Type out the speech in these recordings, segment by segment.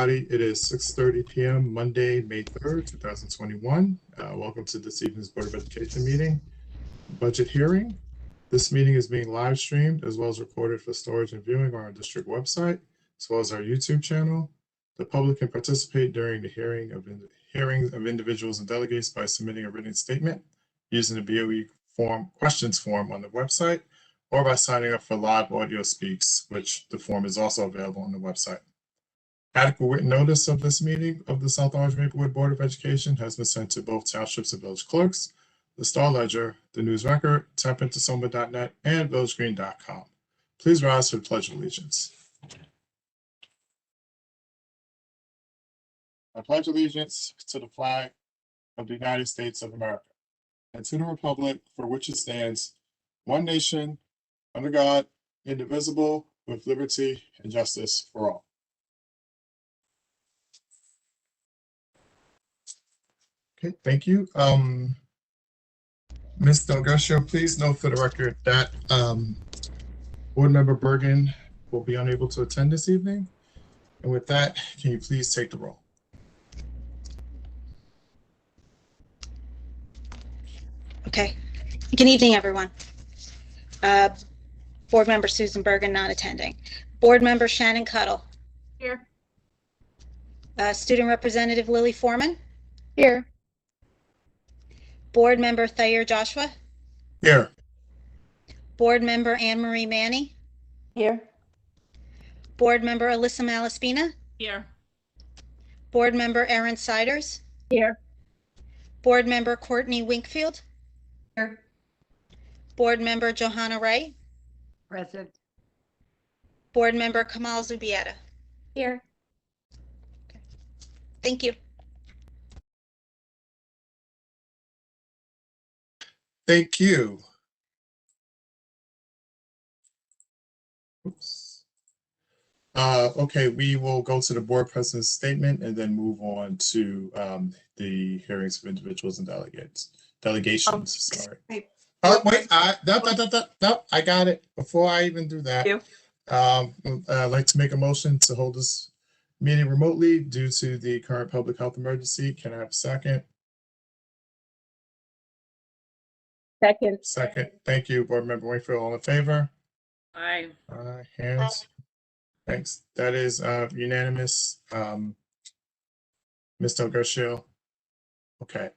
It is 6:30 p.m. Monday, May 3rd, 2021. Welcome to this evening's Board of Education meeting, budget hearing. This meeting is being live streamed as well as recorded for storage and viewing on our district website, as well as our YouTube channel. The public can participate during the hearings of individuals and delegates by submitting a written statement using the BOE questions form on the website, or by signing up for live audio speaks, which the form is also available on the website. Adequate written notice of this meeting of the South Orange Maplewood Board of Education has been sent to both townships and village clerks, the Star Ledger, the News Record, tempintasoma.net, and villagegreen.com. Please rise for the Pledge of Allegiance. I pledge allegiance to the flag of the United States of America and to the republic for which it stands, one nation, under God, indivisible, with liberty and justice for all. Okay, thank you. Ms. Delgado, please note for the record that Board Member Bergen will be unable to attend this evening. And with that, can you please take the roll? Okay. Good evening, everyone. Board Member Susan Bergen not attending. Board Member Shannon Cuttle. Here. Student Representative Lily Foreman. Here. Board Member Thayer Joshua. Here. Board Member Anne Marie Manny. Here. Board Member Alyssa Malaspina. Here. Board Member Erin Siders. Here. Board Member Courtney Winkfield. Here. Board Member Johanna Ray. Present. Board Member Kamal Zubieta. Here. Okay. Thank you. Thank you. Oops. Okay, we will go to the board president's statement and then move on to the hearings of individuals and delegations. Sorry. Oh, wait, no, I got it. Before I even do that, I'd like to make a motion to hold this meeting remotely due to the current public health emergency. Can I have a second? Second. Second. Thank you, Board Member Wingfield. All in favor? Aye. Hands. Thanks. That is unanimous. Ms. Delgado. Okay.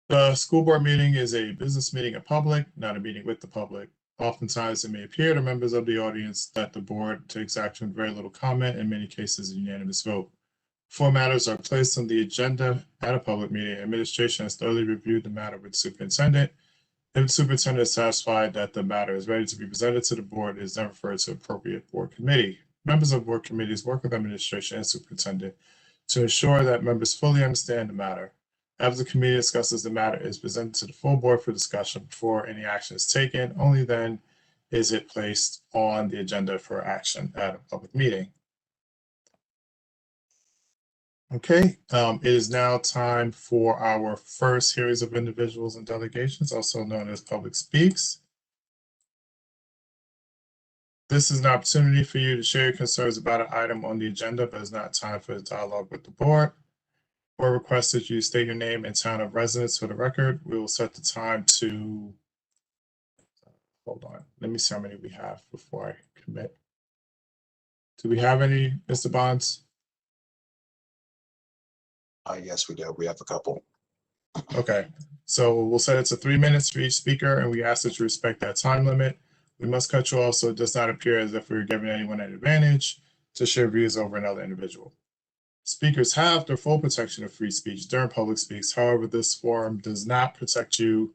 The school board meeting is a business meeting in public, not a meeting with the public. Oftentimes, it may appear to members of the audience that the board takes action with very little comment, in many cases, a unanimous vote. Before matters are placed on the agenda at a public meeting, administration has thoroughly reviewed the matter with the superintendent. If the superintendent is satisfied that the matter is ready to be presented to the board, it is then referred to appropriate board committee. Members of board committees work with administration and superintendent to ensure that members fully understand the matter. After the committee discusses the matter, it is presented to the full board for discussion before any action is taken. Only then is it placed on the agenda for action at a public meeting. Okay, it is now time for our first series of individuals and delegations, also known as public speaks. This is an opportunity for you to share your concerns about an item on the agenda, but it's not time for a dialogue with the board. Or request that you state your name and town of residence for the record. We will set the time to, hold on, let me see how many we have before I commit. Do we have any, Mr. Bonds? Yes, we do. We have a couple. Okay, so we'll set it to 3 minutes for each speaker, and we ask that you respect that time limit. We must cut you off so it does not appear as if we're giving anyone an advantage to share views over another individual. Speakers have their full protection of free speech during public speaks. However, this forum does not protect you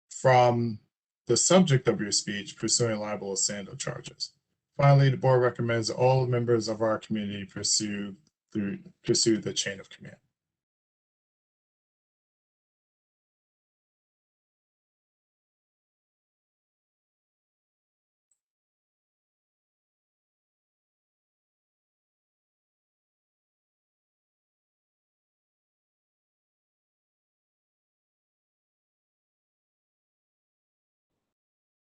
from the subject of your speech pursuing libel or slander charges. Finally, the board recommends that all members of our community pursue the chain of command.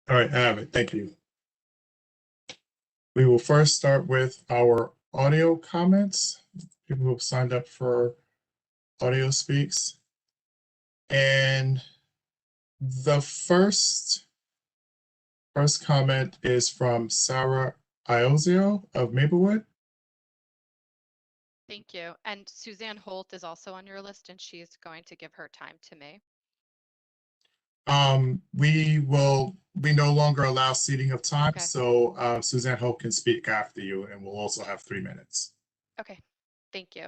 All right, I have it. Thank you. We will first start with our audio comments, people who have signed up for audio speaks. And the first comment is from Sarah Iozio of Maplewood. Thank you. And Suzanne Holt is also on your list, and she's going to give her time to me. We no longer allow seating of time, Okay. so Suzanne Hope can speak after you, and we'll also have 3 minutes. Okay, thank you.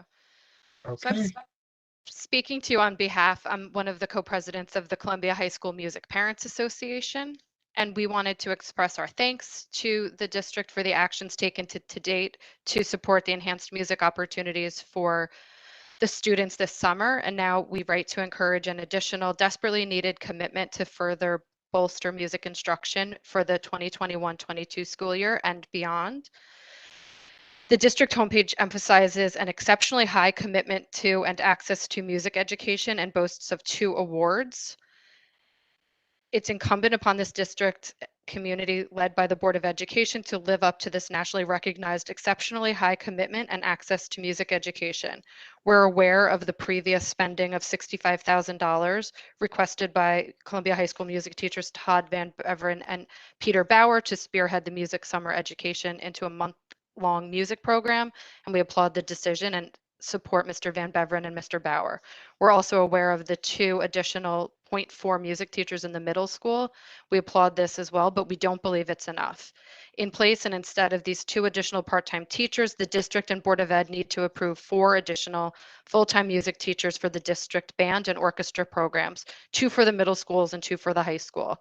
So Okay. speaking to you on behalf, I'm one of the co-presidents of the Columbia High School Music Parents Association, and we wanted to express our thanks to the district for the actions taken to date to support the enhanced music opportunities for the students this summer. And now we write to encourage an additional desperately needed commitment to further bolster music instruction for the 2021-22 school year and beyond. The district homepage emphasizes an exceptionally high commitment to and access to music education and boasts of 2 awards. It's incumbent upon this district community led by the Board of Education to live up to this nationally recognized exceptionally high commitment and access to music education. We're aware of the previous spending of $65,000 requested by Columbia High School music teachers Todd Van Beveren and Peter Bauer to spearhead the music summer education into a month-long music program, and we applaud the decision and support Mr. Van Beveren and Mr. Bauer. We're also aware of the 2 additional 0.4 music teachers in the middle school. We applaud this as well, but we don't believe it's enough. In place and instead of these 2 additional part-time teachers, the district and Board of Ed need to approve 4 additional full-time music teachers for the district band and orchestra programs, 2 for the middle schools and 2 for the high school.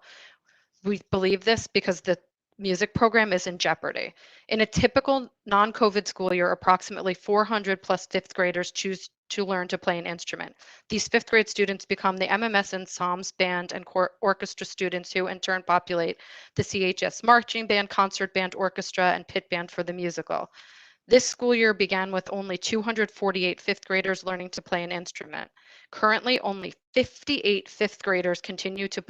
We believe this because the music program is in jeopardy. In a typical non-COVID school year, approximately 400 plus 5th graders choose to learn to play an instrument. These 5th grade students become the MMS and Psalms band and orchestra students who in turn populate the CHS marching band, concert band, orchestra, and pit band for the musical. This school year began with only 248 5th graders learning to play an instrument. Currently, only 58 5th graders continue to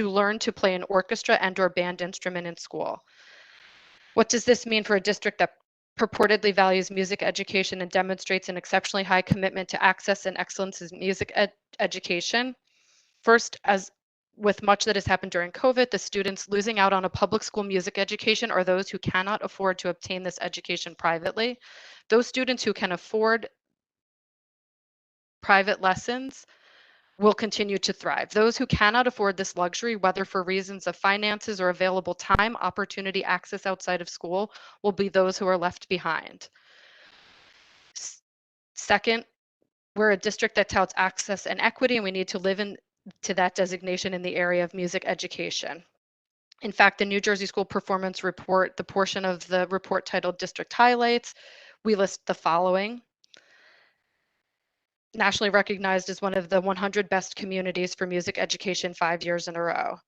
learn to play an orchestra and or band instrument in school. What does this mean for a district that purportedly values music education and demonstrates an exceptionally high commitment to access and excellence in music education? First, as with much that has happened during COVID, the students losing out on a public school music education are those who cannot afford to obtain this education privately. Those students who can afford private lessons will continue to thrive. Those who cannot afford this luxury, whether for reasons of finances or available time, opportunity, access outside of school, will be those who are left behind. Second, we're a district that touts access and equity, and we need to live to that designation in the area of music education. In fact, the New Jersey School Performance Report, the portion of the report titled District Highlights, we list the following. Nationally recognized as one of the 100 best communities for music education 5 years in a row.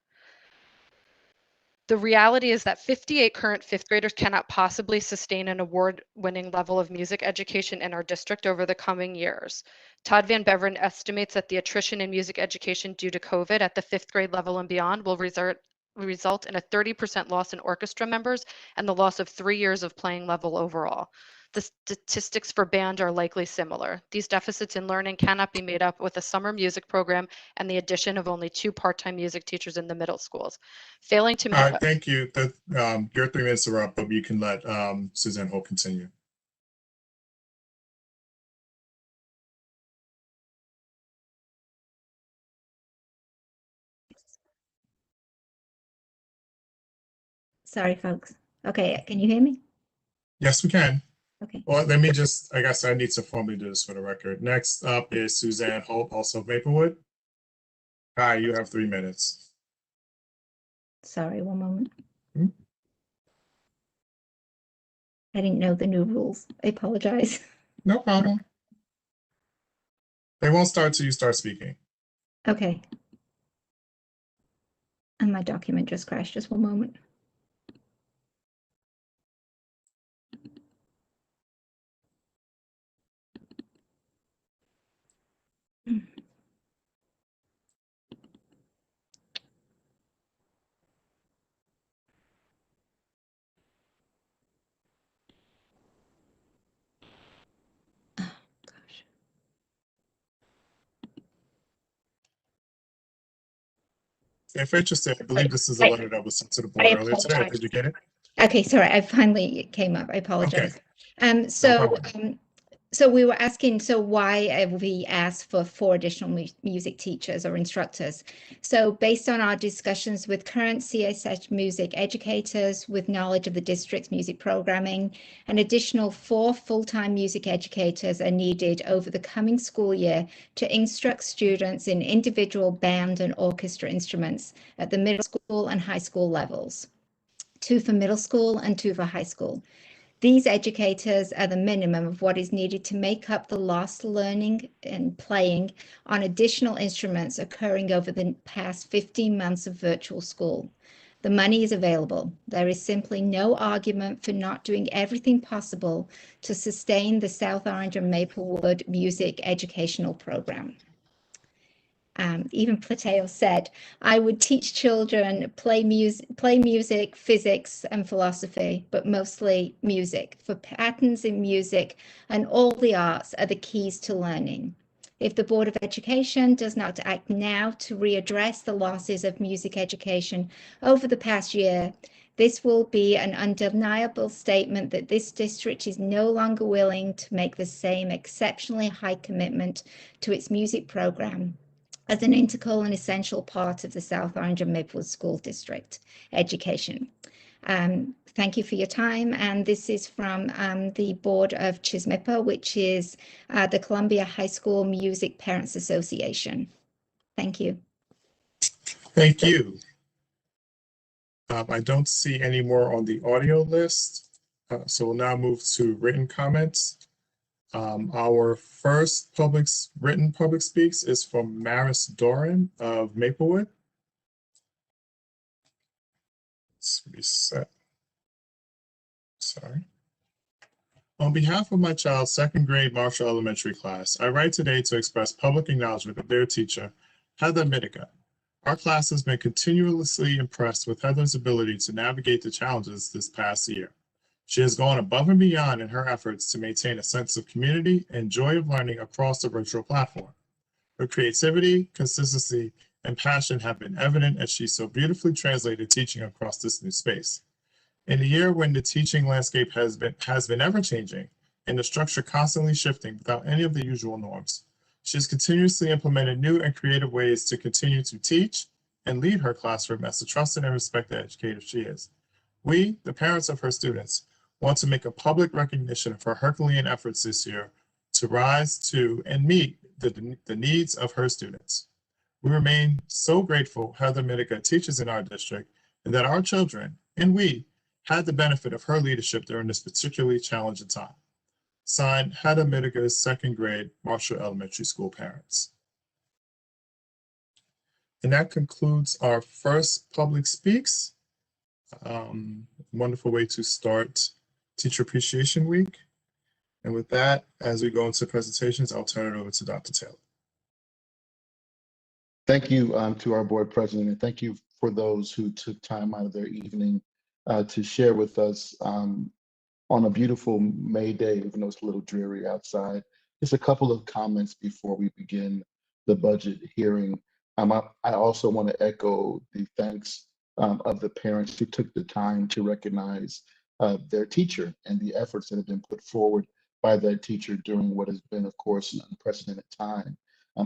The reality is that 58 current 5th graders cannot possibly sustain an award-winning level of music education in our district over the coming years. Todd Van Beveren estimates that the attrition in music education due to COVID at the 5th grade level and beyond will result in a 30% loss in orchestra members and the loss of 3 years of playing level overall. The statistics for band are likely similar. These deficits in learning cannot be made up with a summer music program and the addition of only 2 part-time music teachers in the middle schools. Failing to All right, thank you. Your 3 minutes are up, but you can let Suzanne Hope continue. Sorry, folks. Okay, can you hear me? Yes, we can. Okay. Well, let me just, I guess I need to formally do this for the record. Next up is Suzanne Hope, also of Maplewood. Hi, you have 3 minutes. Sorry, one moment. Hmm? I didn't know the new rules. I apologize. No problem. They won't start till you start speaking. Okay. And my document just crashed. Just one moment. If interested, I believe this is a I- letter that was sent to the I board earlier today. apologize. Did you get it? Okay, sorry, I finally came up. I apologize. problem. So we were asking, so why have we asked for 4 additional music teachers or instructors? So based on our discussions with current CSH music educators with knowledge of the district's music programming, an additional 4 full-time music educators are needed over the coming school year to instruct students in individual band and orchestra instruments at the middle school and high school levels. 2 for middle school and 2 for high school. These educators are the minimum of what is needed to make up the lost learning and playing on additional instruments occurring over the past 15 months of virtual school. The money is available. There is simply no argument for not doing everything possible to sustain the South Orange and Maplewood music educational program. Even Plateo said, I would teach children play music, physics, and philosophy, but mostly music, for patterns in music and all the arts are the keys to learning. If the Board of Education does not act now to readdress the losses of music education over the past year, this will be an undeniable statement that this district is no longer willing to make the same exceptionally high commitment to its music program as an integral and essential part of the South Orange and Maplewood School District education. Thank you for your time. And this is from the board of CHSMIPA, which is the Columbia High School Music Parents Association. Thank you. Thank you. I don't see any more on the audio list. So we'll now move to written comments. Our first written public speaks is from Maris Doran of Maplewood. Let's reset. Sorry. On behalf of my child's 2nd grade Marshall Elementary class, I write today to express public acknowledgement of their teacher, Heather Mitica. Our class has been continuously impressed with Heather's ability to navigate the challenges this past year. She has gone above and beyond in her efforts to maintain a sense of community and joy of learning across the virtual platform. Her creativity, consistency, and passion have been evident as she so beautifully translated teaching across this new space. In a year when the teaching landscape has been ever-changing and the structure constantly shifting without any of the usual norms, she has continuously implemented new and creative ways to continue to teach and lead her classroom as the trusted and respected educator she is. We, the parents of her students, want to make a public recognition of her Herculean efforts this year to rise to and meet the needs of her students. We remain so grateful Heather Mitica teaches in our district and that our children and we had the benefit of her leadership during this particularly challenging time. Signed, Heather Mitica's 2nd grade Marshall Elementary School parents. And that concludes our first public speaks. Wonderful way to start Teacher Appreciation Week. And with that, as we go into presentations, I'll turn it over to Dr. Taylor. Thank you to our board president, and thank you for those who took time out of their evening to share with us on a beautiful May day, even though it's a little dreary outside. Just a couple of comments before we begin the budget hearing. I also want to echo the thanks of the parents who took the time to recognize their teacher and the efforts that have been put forward by that teacher during what has been, of course, an unprecedented time.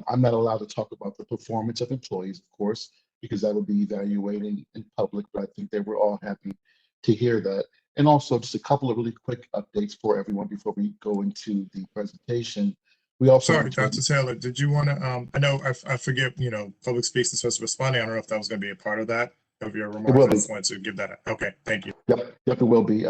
I'm not allowed to talk about the performance of employees, of course, because that would be evaluating in public, but I think they were all happy to hear that. And also just a couple of really quick updates for everyone before we go into the presentation. We also— Sorry, Dr. Taylor, did you want to, I know, I forget, public speaks and supposed to responding. I don't know if that was going to be a part of that, of your remarks. I just wanted to give that. Okay, thank you. Yep, it will be.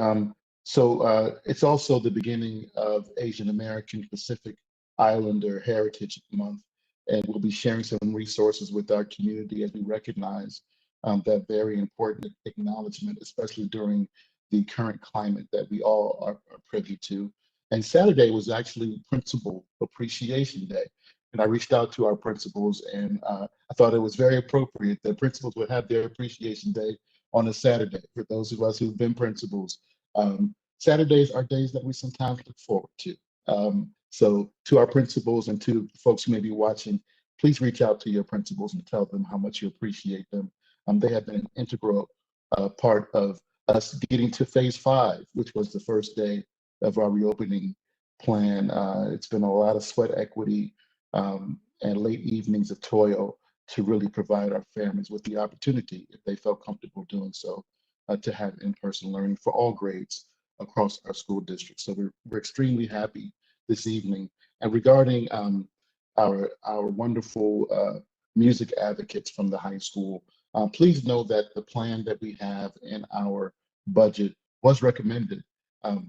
So it's also the beginning of Asian American Pacific Islander Heritage Month, and we'll be sharing some resources with our community as we recognize that very important acknowledgement, especially during the current climate that we all are privy to. And Saturday was actually Principal Appreciation Day. And I reached out to our principals, and I thought it was very appropriate that principals would have their Appreciation Day on a Saturday. For those of us who've been principals, Saturdays are days that we sometimes look forward to. So to our principals and to folks who may be watching, please reach out to your principals and tell them how much you appreciate them. They have been an integral part of us getting to phase 5, which was the first day of our reopening plan. It's been a lot of sweat equity and late evenings of toil to really provide our families with the opportunity, if they felt comfortable doing so, to have in-person learning for all grades across our school district. So we're extremely happy this evening. And regarding our wonderful music advocates from the high school, please know that the plan that we have in our budget was recommended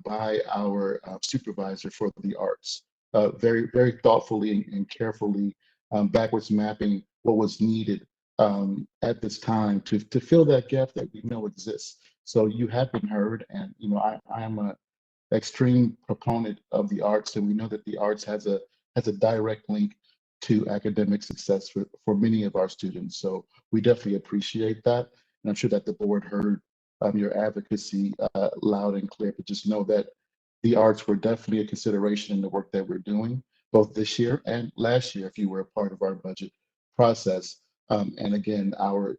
by our supervisor for the arts, very, very thoughtfully and carefully backwards mapping what was needed at this time to fill that gap that we know exists. So you have been heard, and I am a extreme proponent of the arts, and we know that the arts has a direct link to academic success for many of our students. So we definitely appreciate that, and I'm sure that the board heard your advocacy loud and clear. But just know that the arts were definitely a consideration in the work that we're doing, both this year and last year, if you were a part of our budget process. And again, our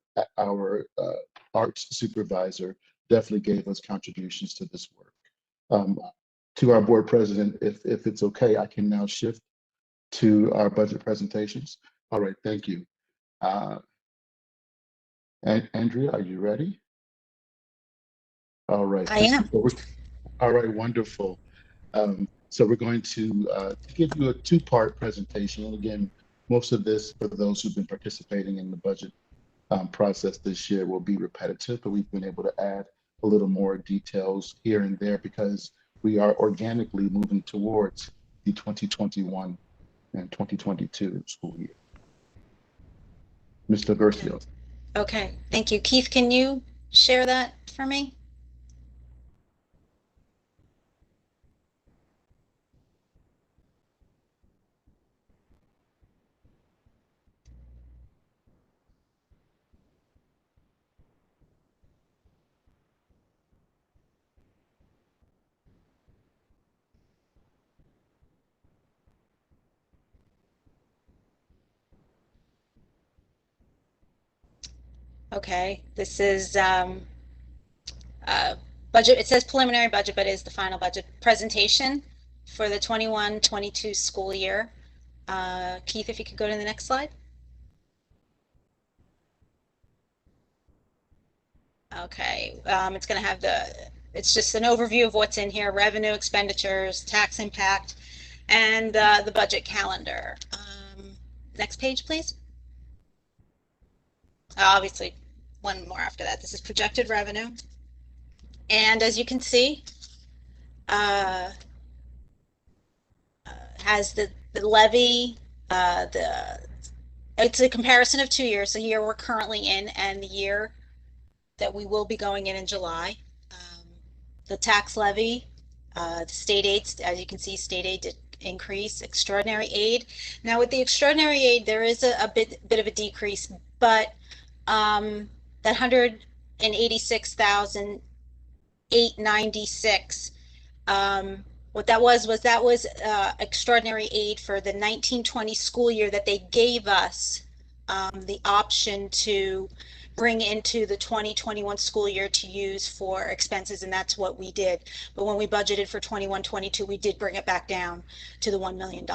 arts supervisor definitely gave us contributions to this work. To our board president, if it's okay, I can now shift to our budget presentations. All right, thank you. And Andrea, are you ready? All right. I am. All right, wonderful. So we're going to give you a 2-part presentation. And again, most of this, for those who've been participating in the budget process this year, will be repetitive, but we've been able to add a little more details here and there because we are organically moving towards the 2021 and 2022 school year. Mr. Garcia. Okay, thank you. Keith, can you share that for me? Okay, this is budget. It says preliminary budget, but it is the final budget presentation for the 21-22 school year. Keith, if you could go to the next slide. Okay, it's going to have it's just an overview of what's in here: revenue, expenditures, tax impact, and the budget calendar. Next page, please. Obviously, one more after that. This is projected revenue. And as you can see, has the levy, it's a comparison of 2 years, the year we're currently in and the year that we will be going in July. The tax levy, the state aid, as you can see, state aid did increase, extraordinary aid. Now with the extraordinary aid, there is a bit of a decrease, but that 186,896, what that was extraordinary aid for the 1920 school year that they gave us the option to bring into the 2021 school year to use for expenses, and that's what we did. But when we budgeted for 21-22, we did bring it back down to the $1 million.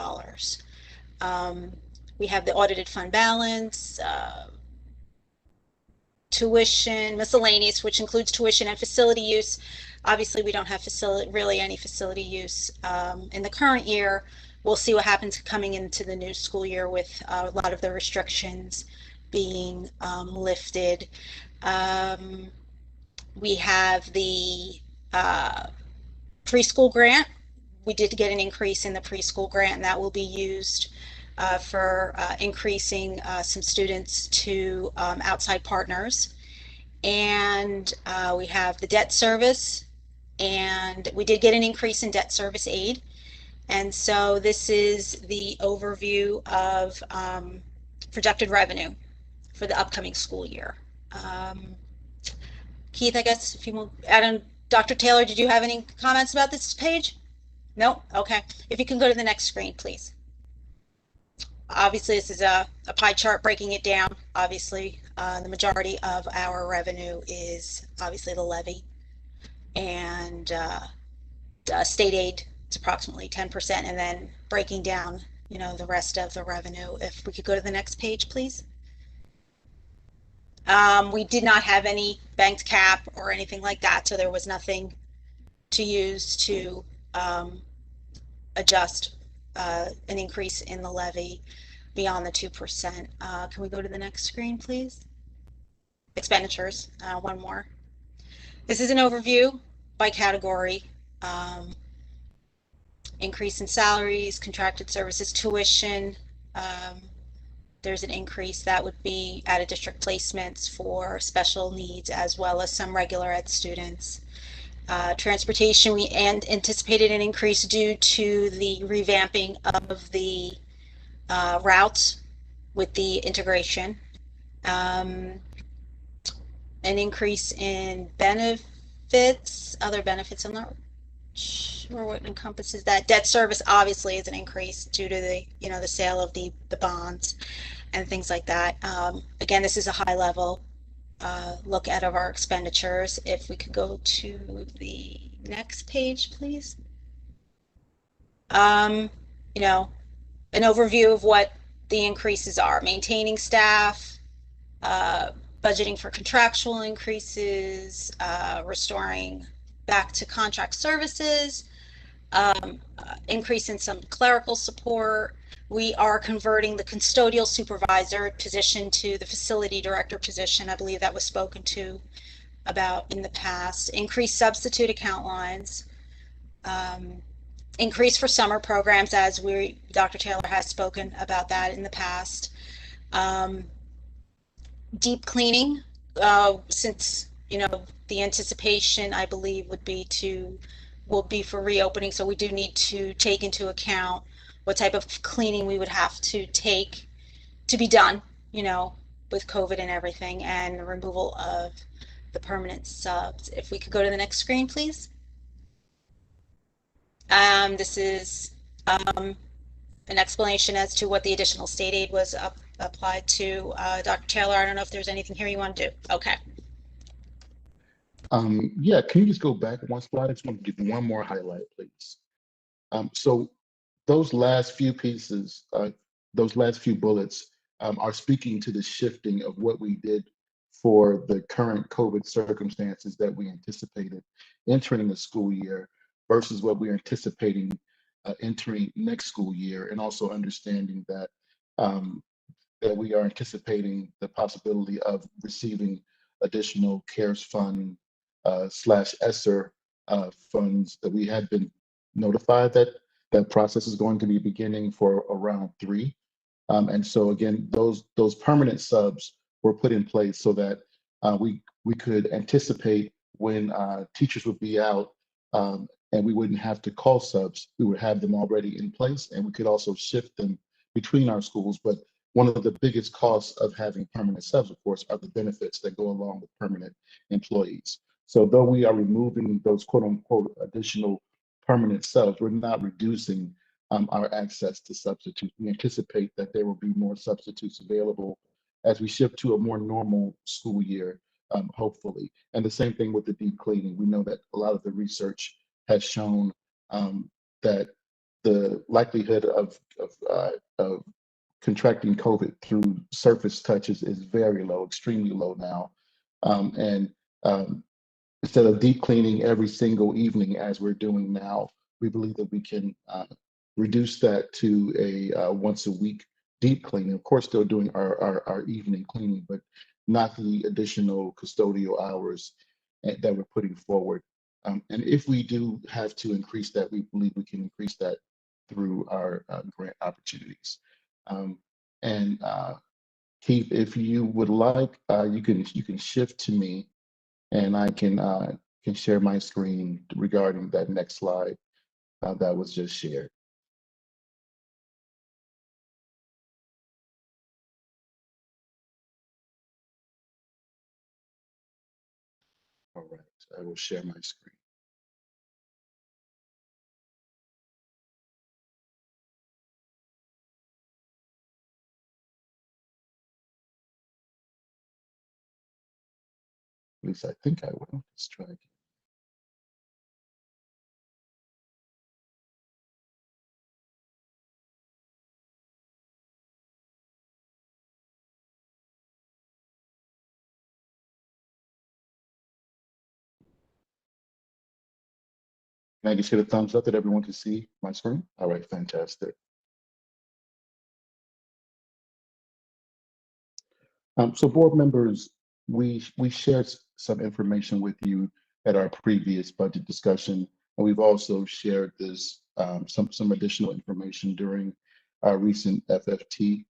We have the audited fund balance, tuition, miscellaneous, which includes tuition and facility use. Obviously, we don't have really any facility use in the current year. We'll see what happens coming into the new school year with a lot of the restrictions being lifted. We have the preschool grant. We did get an increase in the preschool grant, and that will be used for increasing some students to outside partners. And we have the debt service, and we did get an increase in debt service aid. And so this is the overview of projected revenue for the upcoming school year. Keith, I guess if you will add on, Dr. Taylor, did you have any comments about this page? No? Okay. If you can go to the next screen, please. Obviously, this is a pie chart breaking it down, obviously, The majority of our revenue is obviously the levy, and state aid is approximately 10%, and then breaking down, the rest of the revenue. If we could go to the next page, please. We did not have any banked cap or anything like that, so there was nothing to use to adjust an increase in the levy beyond the 2%. Can we go to the next screen, please? Expenditures, one more. This is an overview by category. Increase in salaries, contracted services, tuition. There's an increase that would be out of district placements for special needs as well as some regular ed students. Transportation, we anticipated an increase due to the revamping of the routes with the integration. An increase in benefits, other benefits, I'm not sure what encompasses that. Debt service obviously is an increase due to the sale of the bonds and things like that. Again, this is a high level look at of our expenditures. If we could go to the next page, please. An overview of what the increases are: maintaining staff, budgeting for contractual increases, restoring back to contract services, increase in some clerical support. We are converting the custodial supervisor position to the facility director position. I believe that was spoken to about in the past. Increased substitute account lines. Increase for summer programs, as Dr. Taylor has spoken about that in the past. Deep cleaning, since the anticipation, I believe, will be for reopening, so we do need to take into account what type of cleaning we would have to take to be done, with COVID and everything, and the removal of the permanent subs. If we could go to the next screen, please. This is an explanation as to what the additional state aid was applied to. Dr. Taylor, I don't know if there's anything here you want to do. Okay. Yeah, can you just go back one slide? I just want to give one more highlight, please. So those last few pieces, those last few bullets are speaking to the shifting of what we did for the current COVID circumstances that we anticipated entering the school year versus what we're anticipating entering next school year, and also understanding that that we are anticipating the possibility of receiving additional CARES fund slash ESSER funds that we had been notified that that process is going to be beginning for around 3. And so again, those permanent subs were put in place so that we could anticipate when teachers would be out, and we wouldn't have to call subs. We would have them already in place, and we could also shift them between our schools. But one of the biggest costs of having permanent subs, of course, are the benefits that go along with permanent employees. So though we are removing those quote unquote additional permanent subs, we're not reducing our access to substitutes. We anticipate that there will be more substitutes available as we shift to a more normal school year, hopefully. And the same thing with the deep cleaning. We know that a lot of the research has shown that the likelihood of contracting COVID through surface touches is very low, extremely low now. Instead of deep cleaning every single evening as we're doing now, we believe that we can reduce that to a once a week deep cleaning. Of course, still doing our evening cleaning, but not the additional custodial hours that we're putting forward. And if we do have to increase that, we believe we can increase that through our grant opportunities. And Keith, if you would like, you can shift to me, and I can share my screen regarding that next slide that was just shared. All right, I will share my screen. least I think I will. Let's try again. Can I just get a thumbs up that everyone can see my screen? All right, fantastic. So board members, we shared some information with you at our previous budget discussion, and we've also shared this some additional information during our recent FFT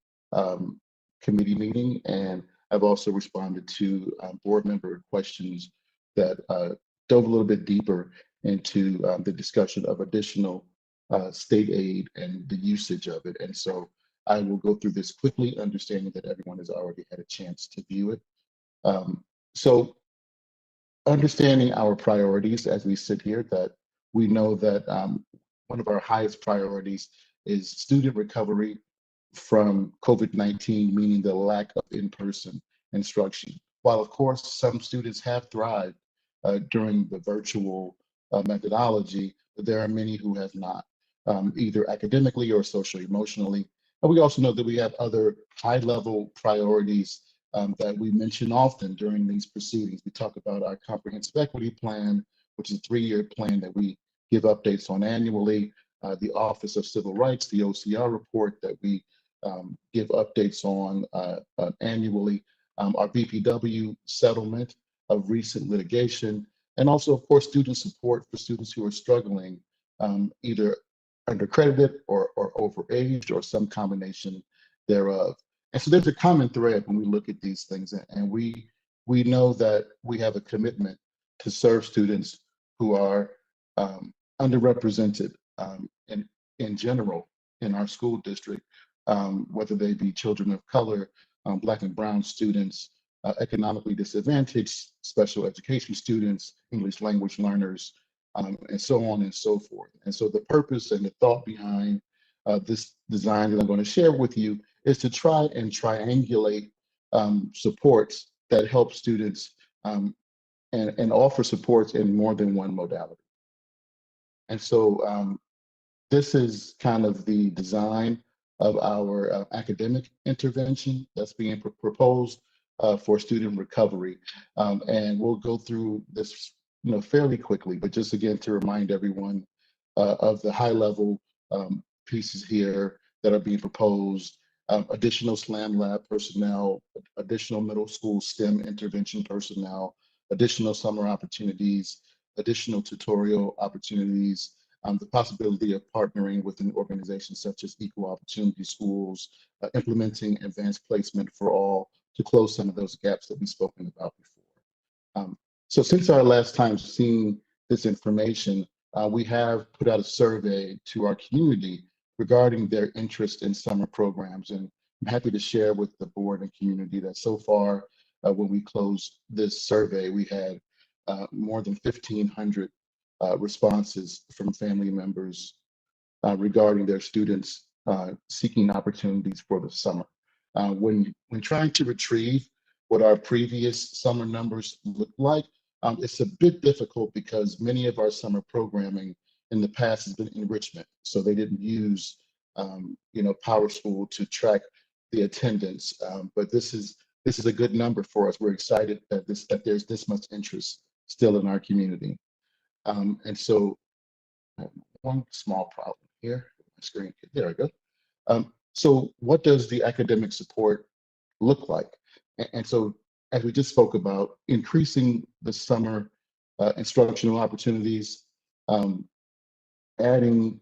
committee meeting, and I've also responded to board member questions that dove a little bit deeper into the discussion of additional state aid and the usage of it. And so I will go through this quickly, understanding that everyone has already had a chance to view it. So understanding our priorities as we sit here, that we know that one of our highest priorities is student recovery from COVID-19, meaning the lack of in-person instruction. While of course some students have thrived during the virtual methodology, but there are many who have not, either academically or social emotionally. And we also know that we have other high-level priorities that we mention often during these proceedings. We talk about our comprehensive equity plan, which is a 3-year plan that we give updates on annually. The Office of Civil Rights, the OCR report that we give updates on annually, our BPW settlement of recent litigation, and also, of course, student support for students who are struggling, either undercredited or overaged or some combination thereof. And so there's a common thread when we look at these things, and we know that we have a commitment to serve students who are underrepresented in general in our school district, whether they be children of color, Black and Brown students, economically disadvantaged, special education students, English language learners, and so on and so forth. And so the purpose and the thought behind this design that I'm going to share with you is to try and triangulate supports that help students and offer supports in more than one modality. And so this is kind of the design of our academic intervention that's being proposed for student recovery. And we'll go through this fairly quickly, but just again to remind everyone of the high level pieces here that are being proposed. Additional SLAM lab personnel, additional middle school STEM intervention personnel, additional summer opportunities, additional tutorial opportunities, the possibility of partnering with an organization such as Equal Opportunity Schools, implementing advanced placement for all to close some of those gaps that we've spoken about before. So since our last time seeing this information, we have put out a survey to our community regarding their interest in summer programs. And I'm happy to share with the board and community that so far, when we closed this survey, we had more than 1,500 responses from family members regarding their students seeking opportunities for the summer. When trying to retrieve what our previous summer numbers looked like, it's a bit difficult because many of our summer programming in the past has been enrichment. So they didn't use Power School to track the attendance. But this is a good number for us. We're excited that there's this much interest still in our community. And so one small problem here, my screen, there I go. So what does the academic support look like? And so as we just spoke about, increasing the summer instructional opportunities, adding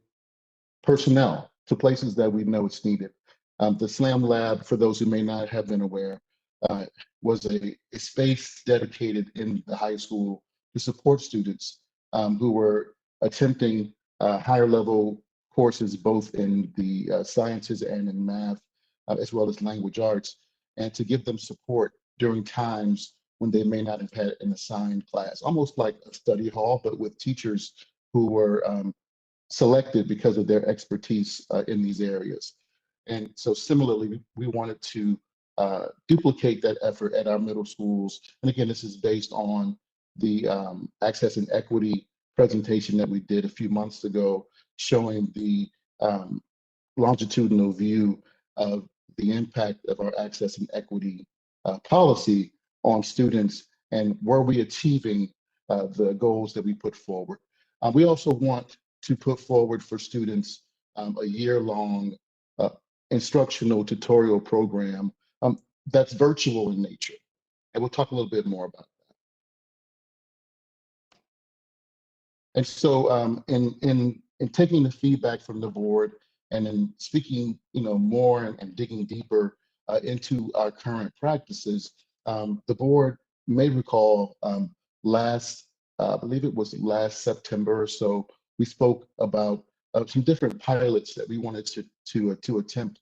personnel to places that we know it's needed. The SLAM lab, for those who may not have been aware, was a space dedicated in the high school to support students who were attempting higher level courses, both in the sciences and in math, as well as language arts, and to give them support during times when they may not have had an assigned class, almost like a study hall, but with teachers who were selected because of their expertise in these areas. And so similarly, we wanted to duplicate that effort at our middle schools. And again, this is based on the access and equity presentation that we did a few months ago, showing the longitudinal view of the impact of our access and equity policy on students, and were we achieving the goals that we put forward. We also want to put forward for students a year-long instructional tutorial program that's virtual in nature. And we'll talk a little bit more about that. And so in taking the feedback from the board and in speaking more and digging deeper into our current practices, the board may recall I believe it was last September or so, we spoke about some different pilots that we wanted to attempt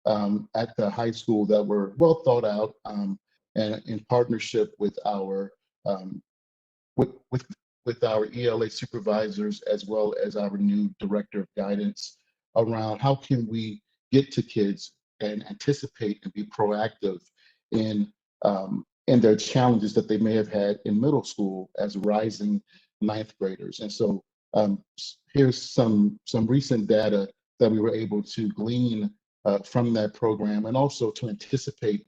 at the high school that were well thought out, and in partnership with our with our ELA supervisors, as well as our new director of guidance, around how can we get to kids and anticipate and be proactive in their challenges that they may have had in middle school as rising ninth graders. And so here's some recent data that we were able to glean from that program, and also to anticipate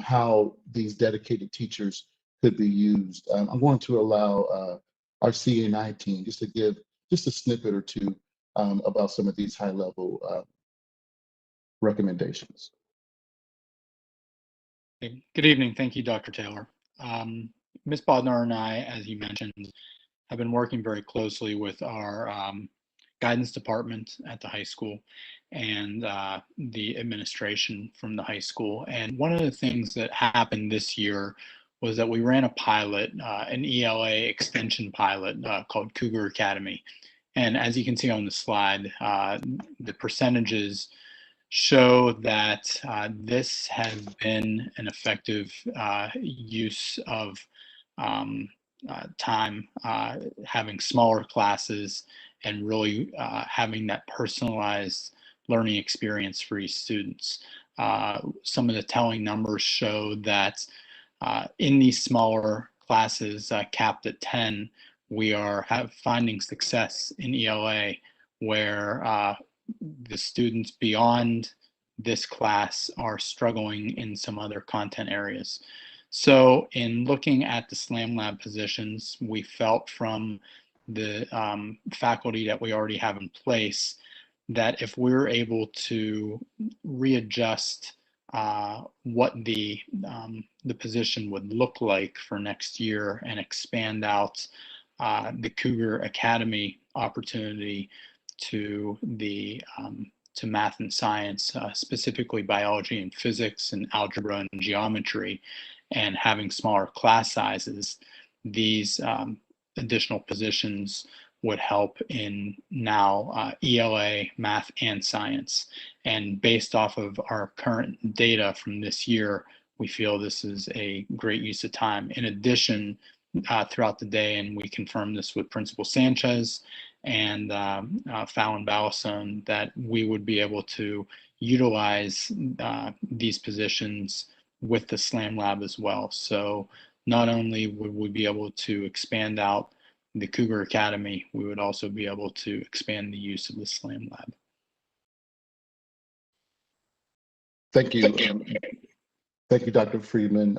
how these dedicated teachers could be used. I'm going to allow our CA9 team just to give just a snippet or two about some of these high-level recommendations. Good evening. Thank you, Dr. Taylor. Ms. Bodnar and I, as you mentioned, have been working very closely with our guidance department at the high school and the administration from the high school. And one of the things that happened this year was that we ran a pilot, an ELA extension pilot called Cougar Academy. And as you can see on the slide, the percentages show that this has been an effective use of time, having smaller classes and really having that personalized learning experience for each students. Some of the telling numbers show that in these smaller classes capped at 10, we are finding success in ELA where the students beyond this class are struggling in some other content areas. So in looking at the SLAM Lab positions, we felt from the faculty that we already have in place that if we're able to readjust what the position would look like for next year and expand out the Cougar Academy opportunity to the to math and science, specifically biology and physics and algebra and geometry, and having smaller class sizes, these additional positions would help in now ELA, math, and science. And based off of our current data from this year, we feel this is a great use of time. In addition, throughout the day, and we confirmed this with Principal Sanchez and Fallon Ballison, that we would be able to utilize these positions with the SLAM Lab as well. So not only would we be able to expand out the Cougar Academy, we would also be able to expand the use of the SLAM Lab. Thank you. Thank you, Dr. Friedman,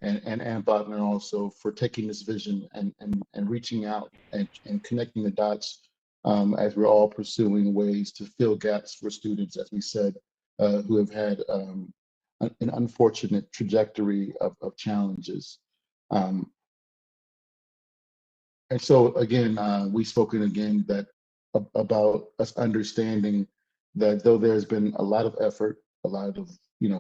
and Ann Bodnar also for taking this vision and reaching out and connecting the dots as we're all pursuing ways to fill gaps for students, as we said, who have had an unfortunate trajectory of challenges. And so again, we've spoken again about us understanding that though there's been a lot of effort, a lot of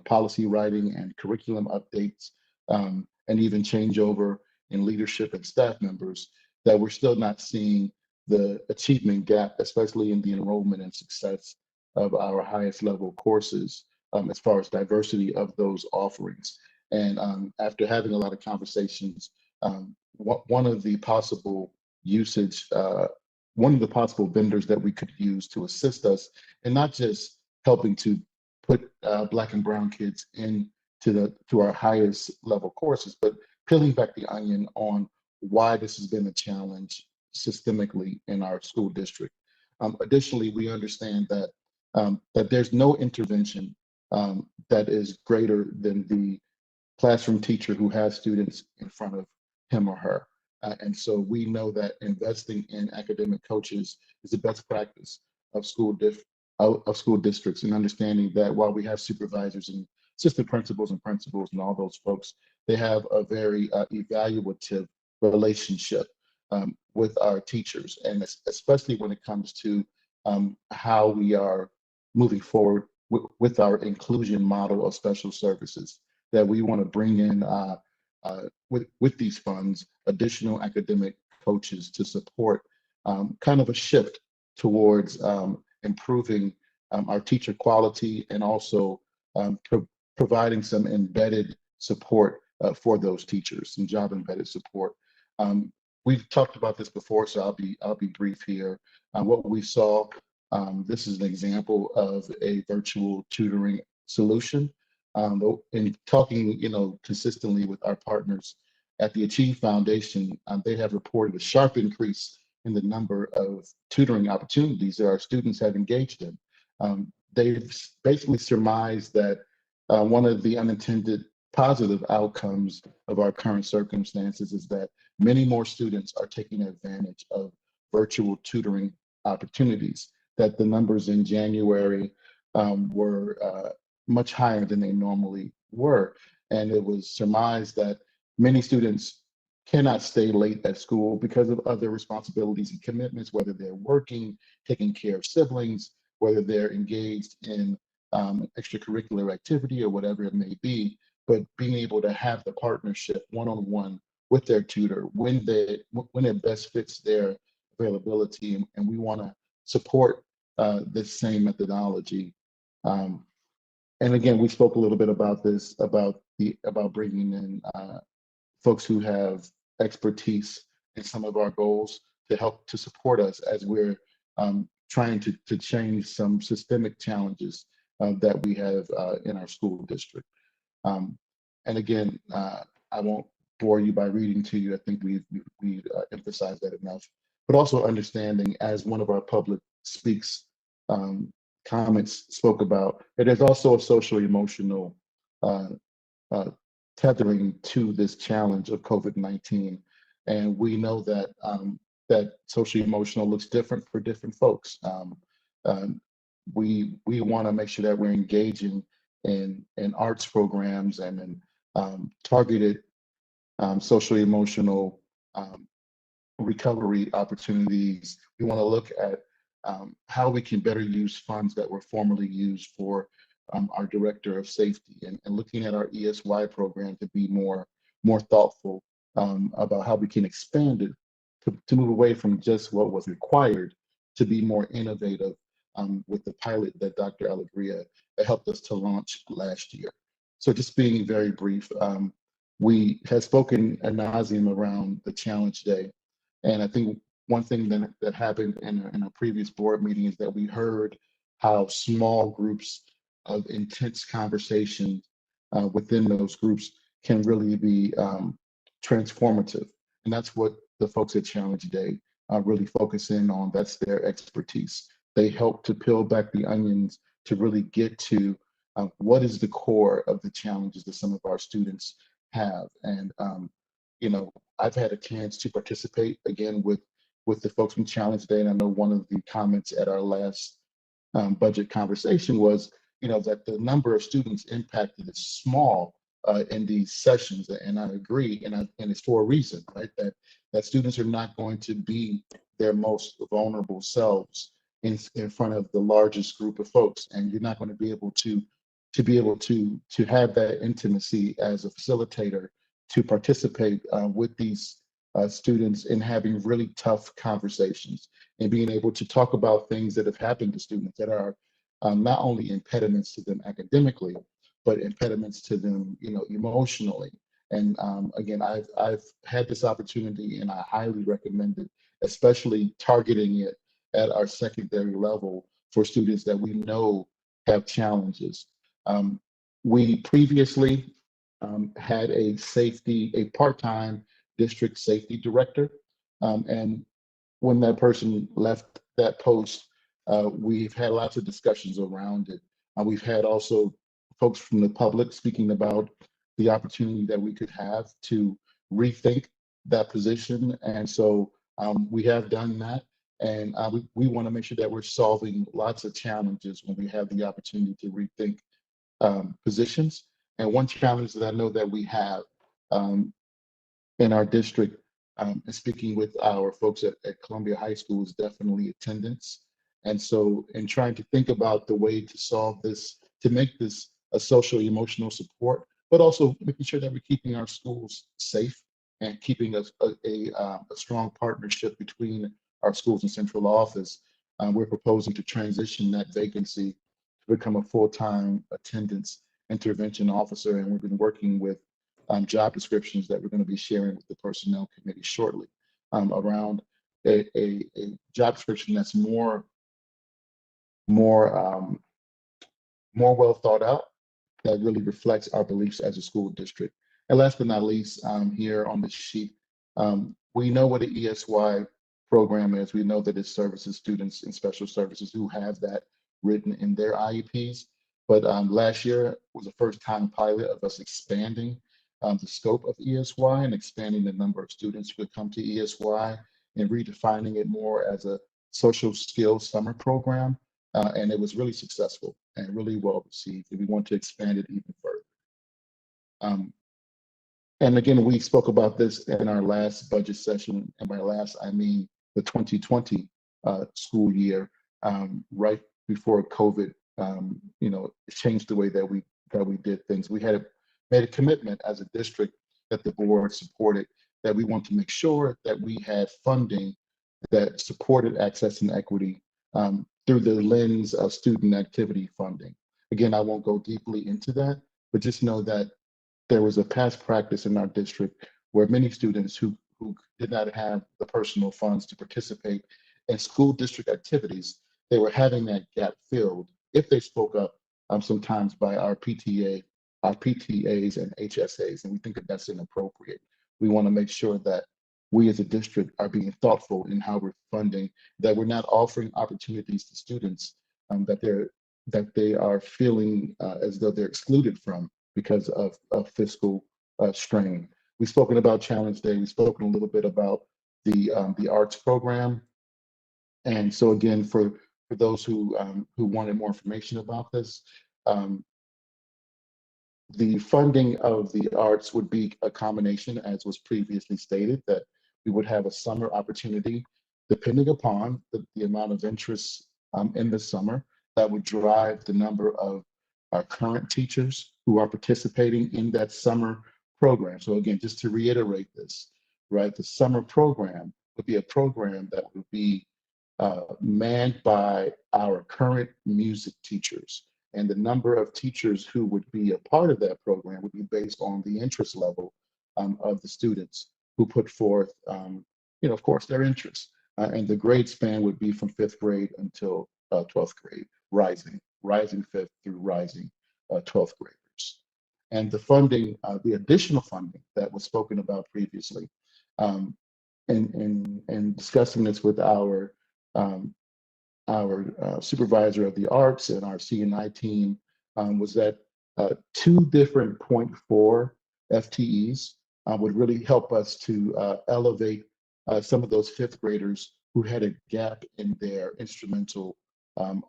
policy writing and curriculum updates, and even changeover in leadership and staff members, that we're still not seeing the achievement gap, especially in the enrollment and success of our highest level courses, as far as diversity of those offerings. And after having a lot of conversations, one of the possible one of the possible vendors that we could use to assist us, and not just helping to put Black and brown kids in to our highest level courses, but peeling back the onion on why this has been a challenge systemically in our school district. Additionally, we understand that that there's no intervention that is greater than the classroom teacher who has students in front of him or her. And so we know that investing in academic coaches is the best practice of of school districts, and understanding that while we have supervisors and assistant principals and all those folks, they have a very evaluative relationship with our teachers, and especially when it comes to how we are moving forward with our inclusion model of special services, that we want to bring in with these funds additional academic coaches to support kind of a shift towards improving our teacher quality, and also providing some embedded support for those teachers, some job embedded support. We've talked about this before, so I'll be brief here. What we saw, this is an example of a virtual tutoring solution. In talking, consistently with our partners at the Achieve Foundation, they have reported a sharp increase in the number of tutoring opportunities that our students have engaged in. They've basically surmised that one of the unintended positive outcomes of our current circumstances is that many more students are taking advantage of virtual tutoring opportunities, that the numbers in January were much higher than they normally were. And it was surmised that many students cannot stay late at school because of other responsibilities and commitments, whether they're working, taking care of siblings, whether they're engaged in extracurricular activity or whatever it may be. But being able to have the partnership one-on-one with their tutor when it best fits their availability, and we want to support this same methodology. And again, we spoke a little bit about this, about bringing in folks who have expertise in some of our goals to help to support us as we're trying to change some systemic challenges that we have in our school district. And again, I won't bore you by reading to you. I think we've emphasized that enough. But also understanding, as one of our public speaks comments spoke about, that there's also a social emotional tethering to this challenge of COVID-19. And we know that that social emotional looks different for different folks. We want to make sure that we're engaging in arts programs and in targeted social emotional recovery opportunities. We want to look at how we can better use funds that were formerly used for our director of safety, and looking at our ESY program to be more thoughtful about how we can expand it to move away from just what was required to be more innovative with the pilot that Dr. Alegria helped us to launch last year. So just being very brief, we have spoken ad nauseum around the challenge day. And I think one thing that happened in a previous board meeting is that we heard how small groups of intense conversation within those groups can really be transformative. And that's what the folks at Challenge Day really focus in on. That's their expertise. They help to peel back the onions to really get to what is the core of the challenges that some of our students have. And I've had a chance to participate again with the folks from Challenge Day, and I know one of the comments at our last budget conversation was, that the number of students impacted is small in these sessions, and I agree, and it's for a reason, right? That students are not going to be their most vulnerable selves in front of the largest group of folks, and you're not going to be able to have that intimacy as a facilitator to participate with these students in having really tough conversations and being able to talk about things that have happened to students that are not only impediments to them academically, but impediments to them, emotionally. And again, I've had this opportunity, and I highly recommend it, especially targeting it at our secondary level for students that we know have challenges. We previously had a part-time district safety director. And when that person left that post, we've had lots of discussions around it. We've had also folks from the public speaking about the opportunity that we could have to rethink that position. And so we have done that. And we want to make sure that we're solving lots of challenges when we have the opportunity to rethink positions. And one challenge that I know that we have in our district, and speaking with our folks at Columbia High School, is definitely attendance. And so in trying to think about the way to solve this, to make this a social emotional support, but also making sure that we're keeping our schools safe and keeping a strong partnership between our schools and central office, we're proposing to transition that vacancy to become a full-time attendance intervention officer. And we've been working with job descriptions that we're going to be sharing with the personnel committee shortly around a job description that's more well thought out, that really reflects our beliefs as a school district. And last but not least, here on the sheet, we know what an ESY program is. We know that it services students in special services who have that written in their IEPs. But last year was a first-time pilot of us expanding the scope of ESY and expanding the number of students who could come to ESY and redefining it more as a social skills summer program. And it was really successful and really well received. And we want to expand it even further. And again, we spoke about this in our last budget session. And by last, I mean the 2020 school year, right before COVID, changed the way that we did things. We had made a commitment as a district that the board supported, that we want to make sure that we had funding that supported access and equity through the lens of student activity funding. Again, I won't go deeply into that, but just know that there was a past practice in our district where many students who did not have the personal funds to participate in school district activities, they were having that gap filled if they spoke up sometimes by our PTAs and HSAs, and we think that that's inappropriate. We want to make sure that we as a district are being thoughtful in how we're funding, that we're not offering opportunities to students that they are feeling as though they're excluded from because of fiscal strain. We've spoken about Challenge Day. We've spoken a little bit about the arts program. And so again, for those who wanted more information about this, the funding of the arts would be a combination, as was previously stated, that we would have a summer opportunity, depending upon the amount of interest in the summer, that would drive the number of our current teachers who are participating in that summer program. So again, just to reiterate this, right, the summer program would be a program that would be manned by our current music teachers. And the number of teachers who would be a part of that program would be based on the interest level of the students who put forth, of course, their interests. And the grade span would be from 5th grade until 12th grade, rising 5th through rising 12th graders. And the funding, the additional funding that was spoken about previously, and discussing this with our supervisor of the arts and our CNI team, was that 2 different 0.4 FTEs would really help us to elevate some of those 5th graders who had a gap in their instrumental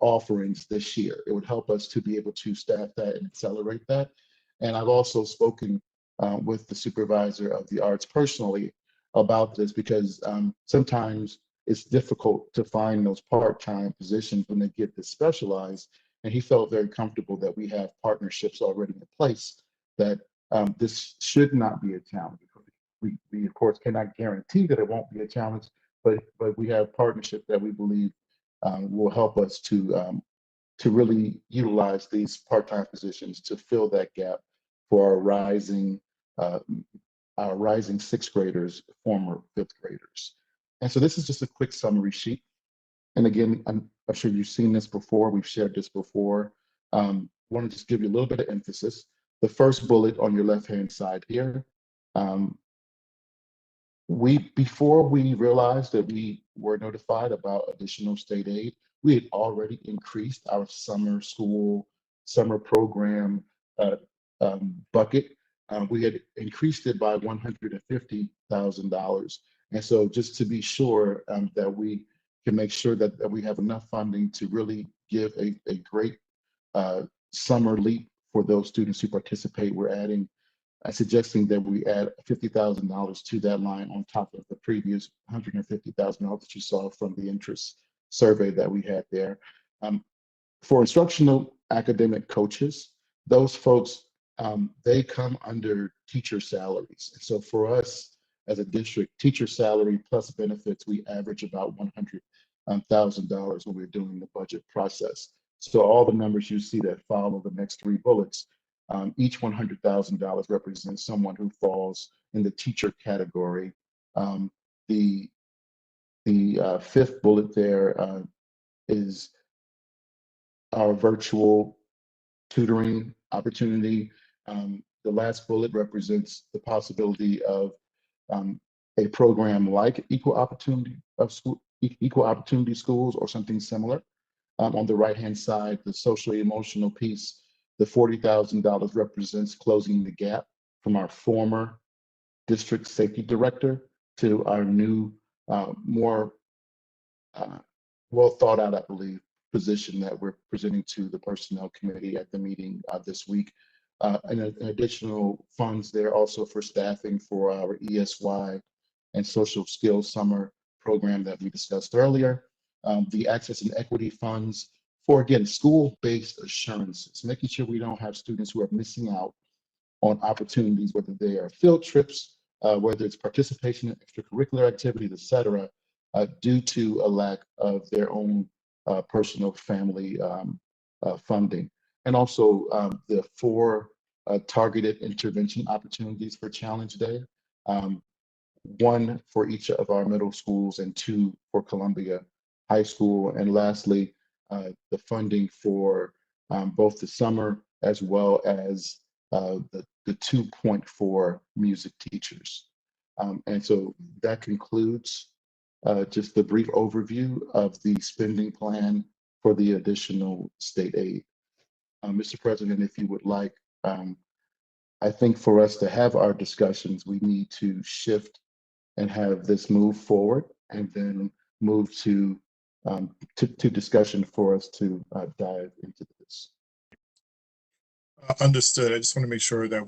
offerings this year. It would help us to be able to staff that and accelerate that. And I've also spoken with the supervisor of the arts personally about this, because sometimes it's difficult to find those part-time positions when they get this specialized. And he felt very comfortable that we have partnerships already in place, that this should not be a challenge. We of course cannot guarantee that it won't be a challenge, but we have partnerships that we believe will help us to really utilize these part-time positions to fill that gap for our rising 6th graders, former 5th graders. And so this is just a quick summary sheet. And again, I'm sure you've seen this before. We've shared this before. Want to just give you a little bit of emphasis. The first bullet on your left-hand side here, before we realized that we were notified about additional state aid, we had already increased our summer program bucket. We had increased it by $150,000. And so just to be sure that we can make sure that we have enough funding to really give a great summer leap for those students who participate, we're suggesting that we add $50,000 to that line on top of the previous $150,000 that you saw from the interest survey that we had there. For instructional academic coaches, those folks, they come under teacher salaries. And so for us as a district, teacher salary plus benefits, we average about $100,000 when we're doing the budget process. So all the numbers you see that follow the next three bullets, each $100,000 represents someone who falls in the teacher category. The fifth bullet there is our virtual tutoring opportunity. The last bullet represents the possibility of a program like equal opportunity schools or something similar. On the right-hand side, the socially emotional piece, the $40,000 represents closing the gap from our former district safety director to our new, more well thought out, I believe, position that we're presenting to the personnel committee at the meeting this week. And additional funds there also for staffing for our ESY and social skills summer program that we discussed earlier. The access and equity funds for, again, school-based assurances, making sure we don't have students who are missing out on opportunities, whether they are field trips, whether it's participation in extracurricular activities, et cetera, due to a lack of their own personal family funding. And also the 4 targeted intervention opportunities for Challenge Day, 1 for each of our middle schools and 2 for Columbia High School. And lastly, the funding for both the summer as well as the 2.4 music teachers. And so that concludes just the brief overview of the spending plan for the additional state aid. Mr. President, if you would like, I think for us to have our discussions, we need to shift and have this move forward and then move to discussion for us to dive into this. Understood. I just want to make sure that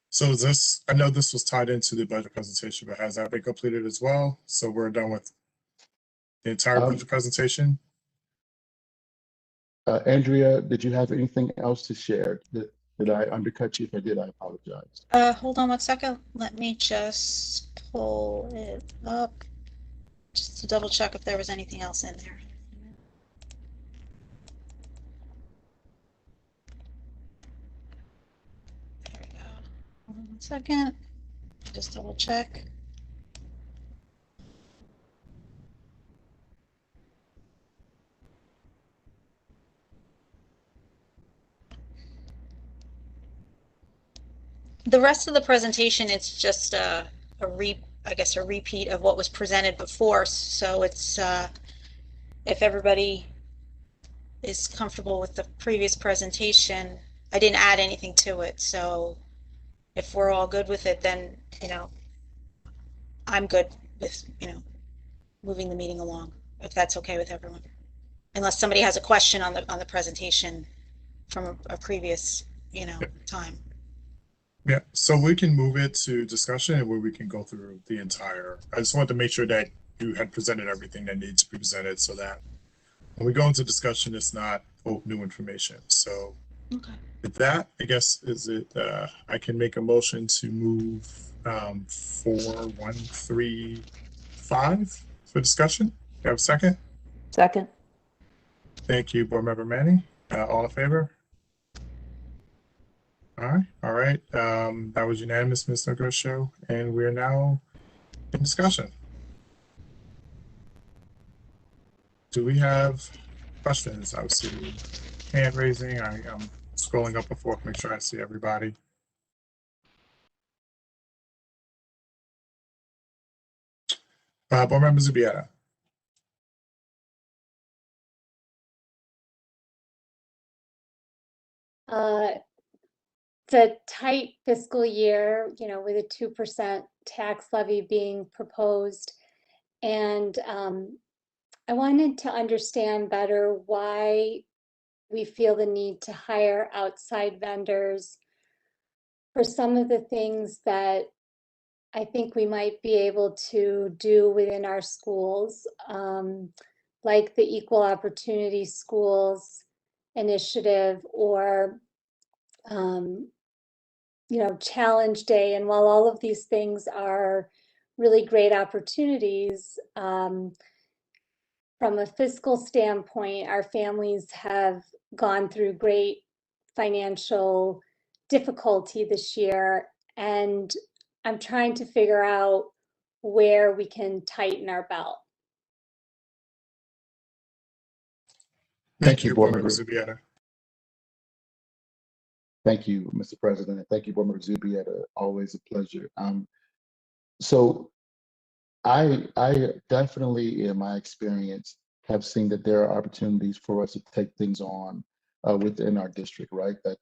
so is this, I know this was tied into the budget presentation, but has that been completed as well? So we're done with the entire budget presentation? Andrea, did you have anything else to share? Did I undercut you? If I did, I apologize. Hold on one second. Let me just pull it up just to double check if there was anything else in there. There we go. Hold on one second. Just double check. The rest of the presentation, it's just I guess a repeat of what was presented before. So it's if everybody is comfortable with the previous presentation, I didn't add anything to it. So if we're all good with it, then, I'm good with, moving the meeting along, if that's okay with everyone. Unless somebody has a question on the presentation from a previous, time. Yeah, so we can move it to discussion and where we can go through the entire, I just wanted to make sure that you had presented everything that needs to be presented so that when we go into discussion, it's not new information. So Okay. with that, I guess, I can make a motion to move 4135 for discussion. Do you have a second? Second. Thank you, Board Member Manning. All in favor? All right. That was unanimous, Ms. Negrosho, and we're now in discussion. Do we have questions? Obviously, hand raising. I am scrolling up and forth, make sure I see everybody. Board Member Zubieta. It's a tight fiscal year, you know, with a 2% tax levy being proposed. And I wanted to understand better why we feel the need to hire outside vendors for some of the things that I think we might be able to do within our schools, like the Equal Opportunity Schools initiative or you know, Challenge Day. And while all of these things are really great opportunities, from a fiscal standpoint, our families have gone through great financial difficulty this year. And I'm trying to figure out where we can tighten our belt. Thank you, you, Board Board Member Member. Zubieta. Thank you, Mr. President, and thank you, Board Member Zubieta. Always a pleasure. So I definitely, in my experience, have seen that there are opportunities for us to take things on within our district, right? That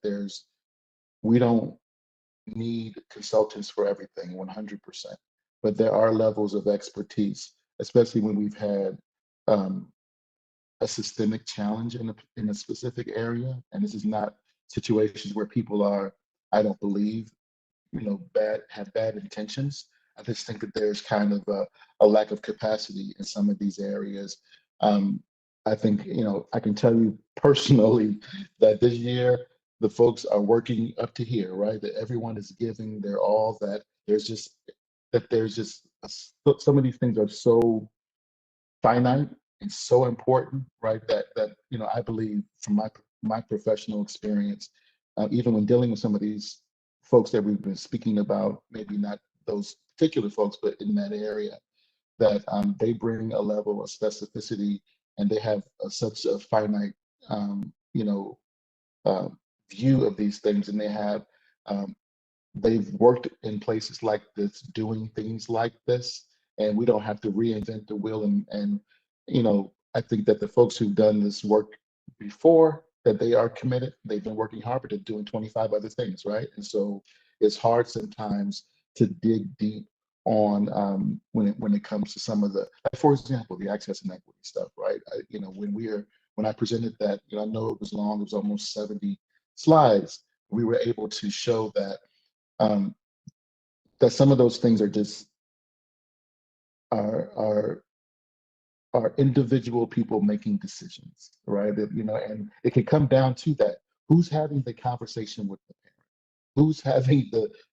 we don't need consultants for everything 100%, but there are levels of expertise, especially when we've had a systemic challenge in a specific area. And this is not situations where people are, I don't believe, you know, have bad intentions. I just think that there's kind of a lack of capacity in some of these areas. I think, you know, I can tell you personally that this year the folks are working up to here, right? That everyone is giving their all. That there's just some of these things are so finite and so important, right? That you know, I believe from my professional experience, even when dealing with some of these folks that we've been speaking about, maybe not those particular folks, but in that area, that they bring a level of specificity and they have such a finite, you know, view of these things, and they've worked in places like this, doing things like this, and we don't have to reinvent the wheel. And you know, I think that the folks who've done this work before, that they are committed. They've been working hard, but they're doing 25 other things, right? And so it's hard sometimes to dig deep on when it comes to some of the, like, for example, the access and equity stuff, right? You know, when I presented that, you know, I know it was long, it was almost 70 slides. We were able to show that that some of those things are just are individual people making decisions, right? That, you know, and it can come down to that. Who's having the conversation with the parent?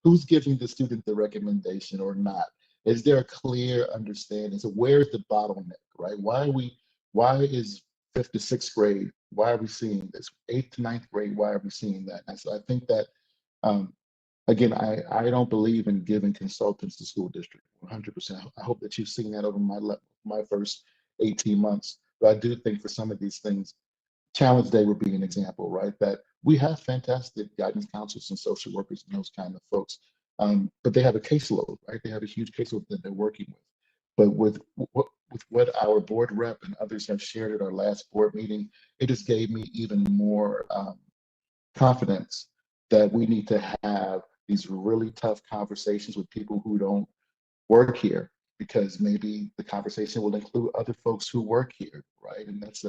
Who's giving the student the recommendation or not? Is there a clear understanding? So where's the bottleneck, right? Why is 5th to 6th grade, why are we seeing this? 8th to 9th grade, why are we seeing that? And so I think that again, I don't believe in giving consultants to school district 100%. I hope that you've seen that over my first 18 months. But I do think for some of these things, Challenge Day would be an example, right? That we have fantastic guidance counselors and social workers and those kind of folks, but they have a caseload, right? They have a huge caseload that they're working with. But with what our board rep and others have shared at our last board meeting, it just gave me even more confidence that we need to have these really tough conversations with people who don't work here, because maybe the conversation will include other folks who work here, right? And it's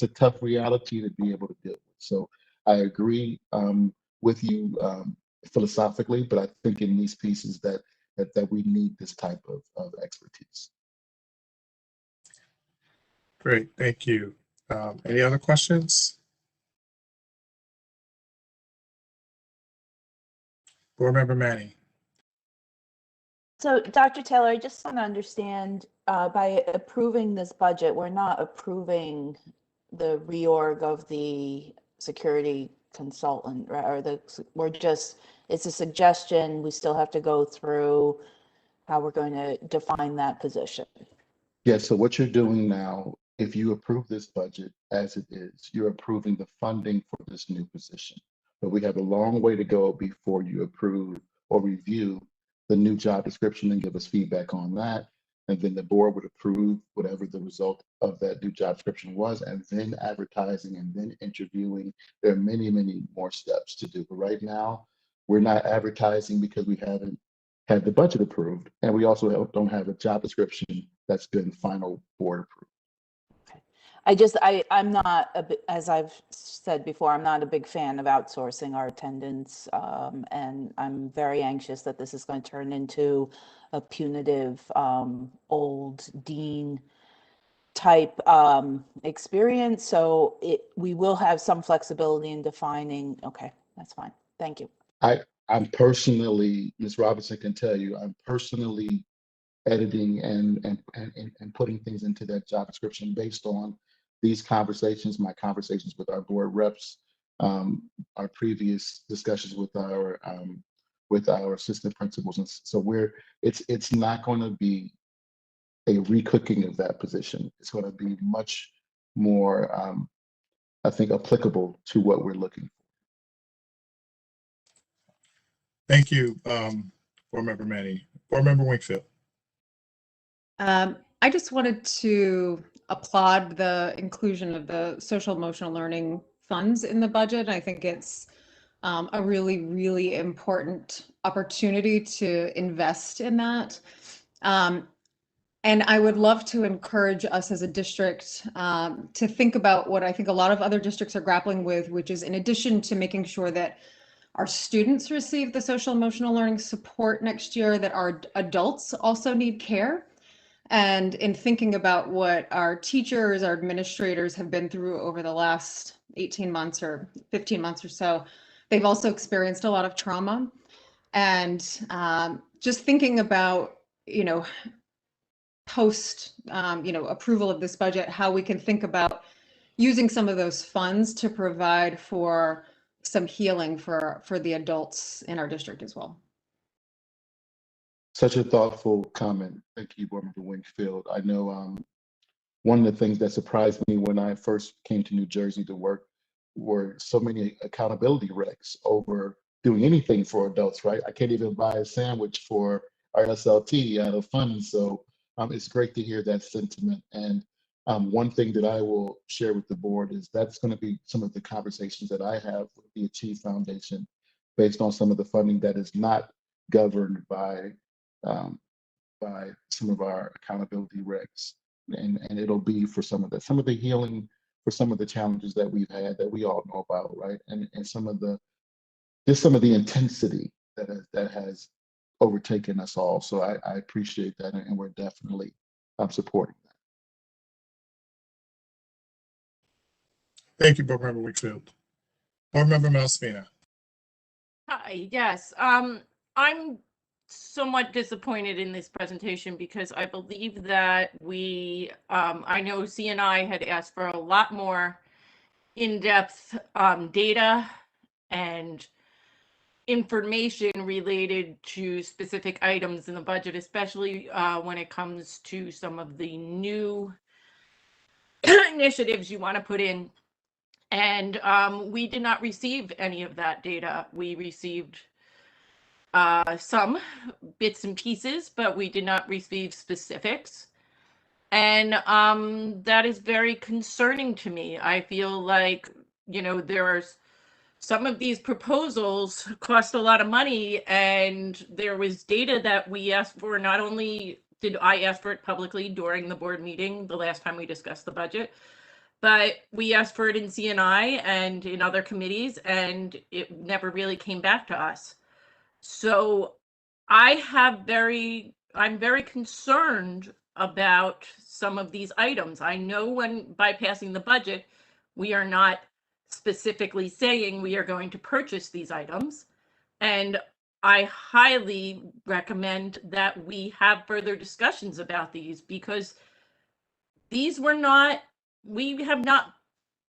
a tough reality to be able to deal with. So I agree with you philosophically, but I think in these pieces that we need this type of expertise. Great, thank you. Any other questions? Board Member Manny. So, Dr. Taylor, I just want to understand, by approving this budget, we're not approving the reorg of the security consultant, right? It's a suggestion. We still have to go through how we're going to define that position. Yeah, so what you're doing now if you approve this budget as it is, you're approving the funding for this new position. But we have a long way to go before you approve or review the new job description and give us feedback on that. And then the board would approve whatever the result of that new job description was, and then advertising and then interviewing. There are many, many more steps to do. But right now, we're not advertising because we haven't had the budget approved. And we also don't have a job description that's been final board approved. I'm not, as I've said before, I'm not a big fan of outsourcing our attendance. And I'm very anxious that this is going to turn into a punitive, old dean type experience. So we will have some flexibility in defining, okay, that's fine. Thank you. I'm personally, Ms. Robinson can tell you, I'm personally editing and putting things into that job description based on these conversations, my conversations with our board reps, our previous discussions with our assistant principals. And so it's not going to be a recooking of that position. It's going to be much more, I think, applicable to what we're looking for. Thank you, Board Member Manny. Board Member Wakefield. I just wanted to applaud the inclusion of the social emotional learning funds in the budget. I think it's a really, really important opportunity to invest in that. And I would love to encourage us as a district to think about what I think a lot of other districts are grappling with, which is in addition to making sure that our students receive the social emotional learning support next year, that our adults also need care. And in thinking about what our teachers, our administrators have been through over the last 18 months or 15 months or so, they've also experienced a lot of trauma. And just thinking about, post, approval of this budget, how we can think about using some of those funds to provide for some healing for the adults in our district as well. Such a thoughtful comment. Thank you, Board Member Wingfield. I know one of the things that surprised me when I first came to New Jersey to work were so many accountability recs over doing anything for adults, right? I can't even buy a sandwich for our SLT out of funds. So it's great to hear that sentiment. And one thing that I will share with the board is that's going to be some of the conversations that I have with the Achieve Foundation based on some of the funding that is not governed by some of our accountability recs. And it'll be for some of the healing, for some of the challenges that we've had that we all know about, right? And some of the intensity that has overtaken us all. So I appreciate that, and we're definitely supporting that. Thank you, Board Member Wakefield. Board Member Malaspina. Hi, yes. I'm somewhat disappointed in this presentation because I believe that I know CNI had asked for a lot more in-depth data and information related to specific items in the budget, especially when it comes to some of the new initiatives you want to put in. And we did not receive any of that data. We received some bits and pieces, but we did not receive specifics. And that is very concerning to me. I feel like, there's some of these proposals cost a lot of money, and there was data that we asked for. Not only did I ask for it publicly during the board meeting the last time we discussed the budget, but we asked for it in CNI and in other committees, and it never really came back to us. So I'm very concerned about some of these items. I know when by passing the budget, we are not specifically saying we are going to purchase these items. And I highly recommend that we have further discussions about these, because we have not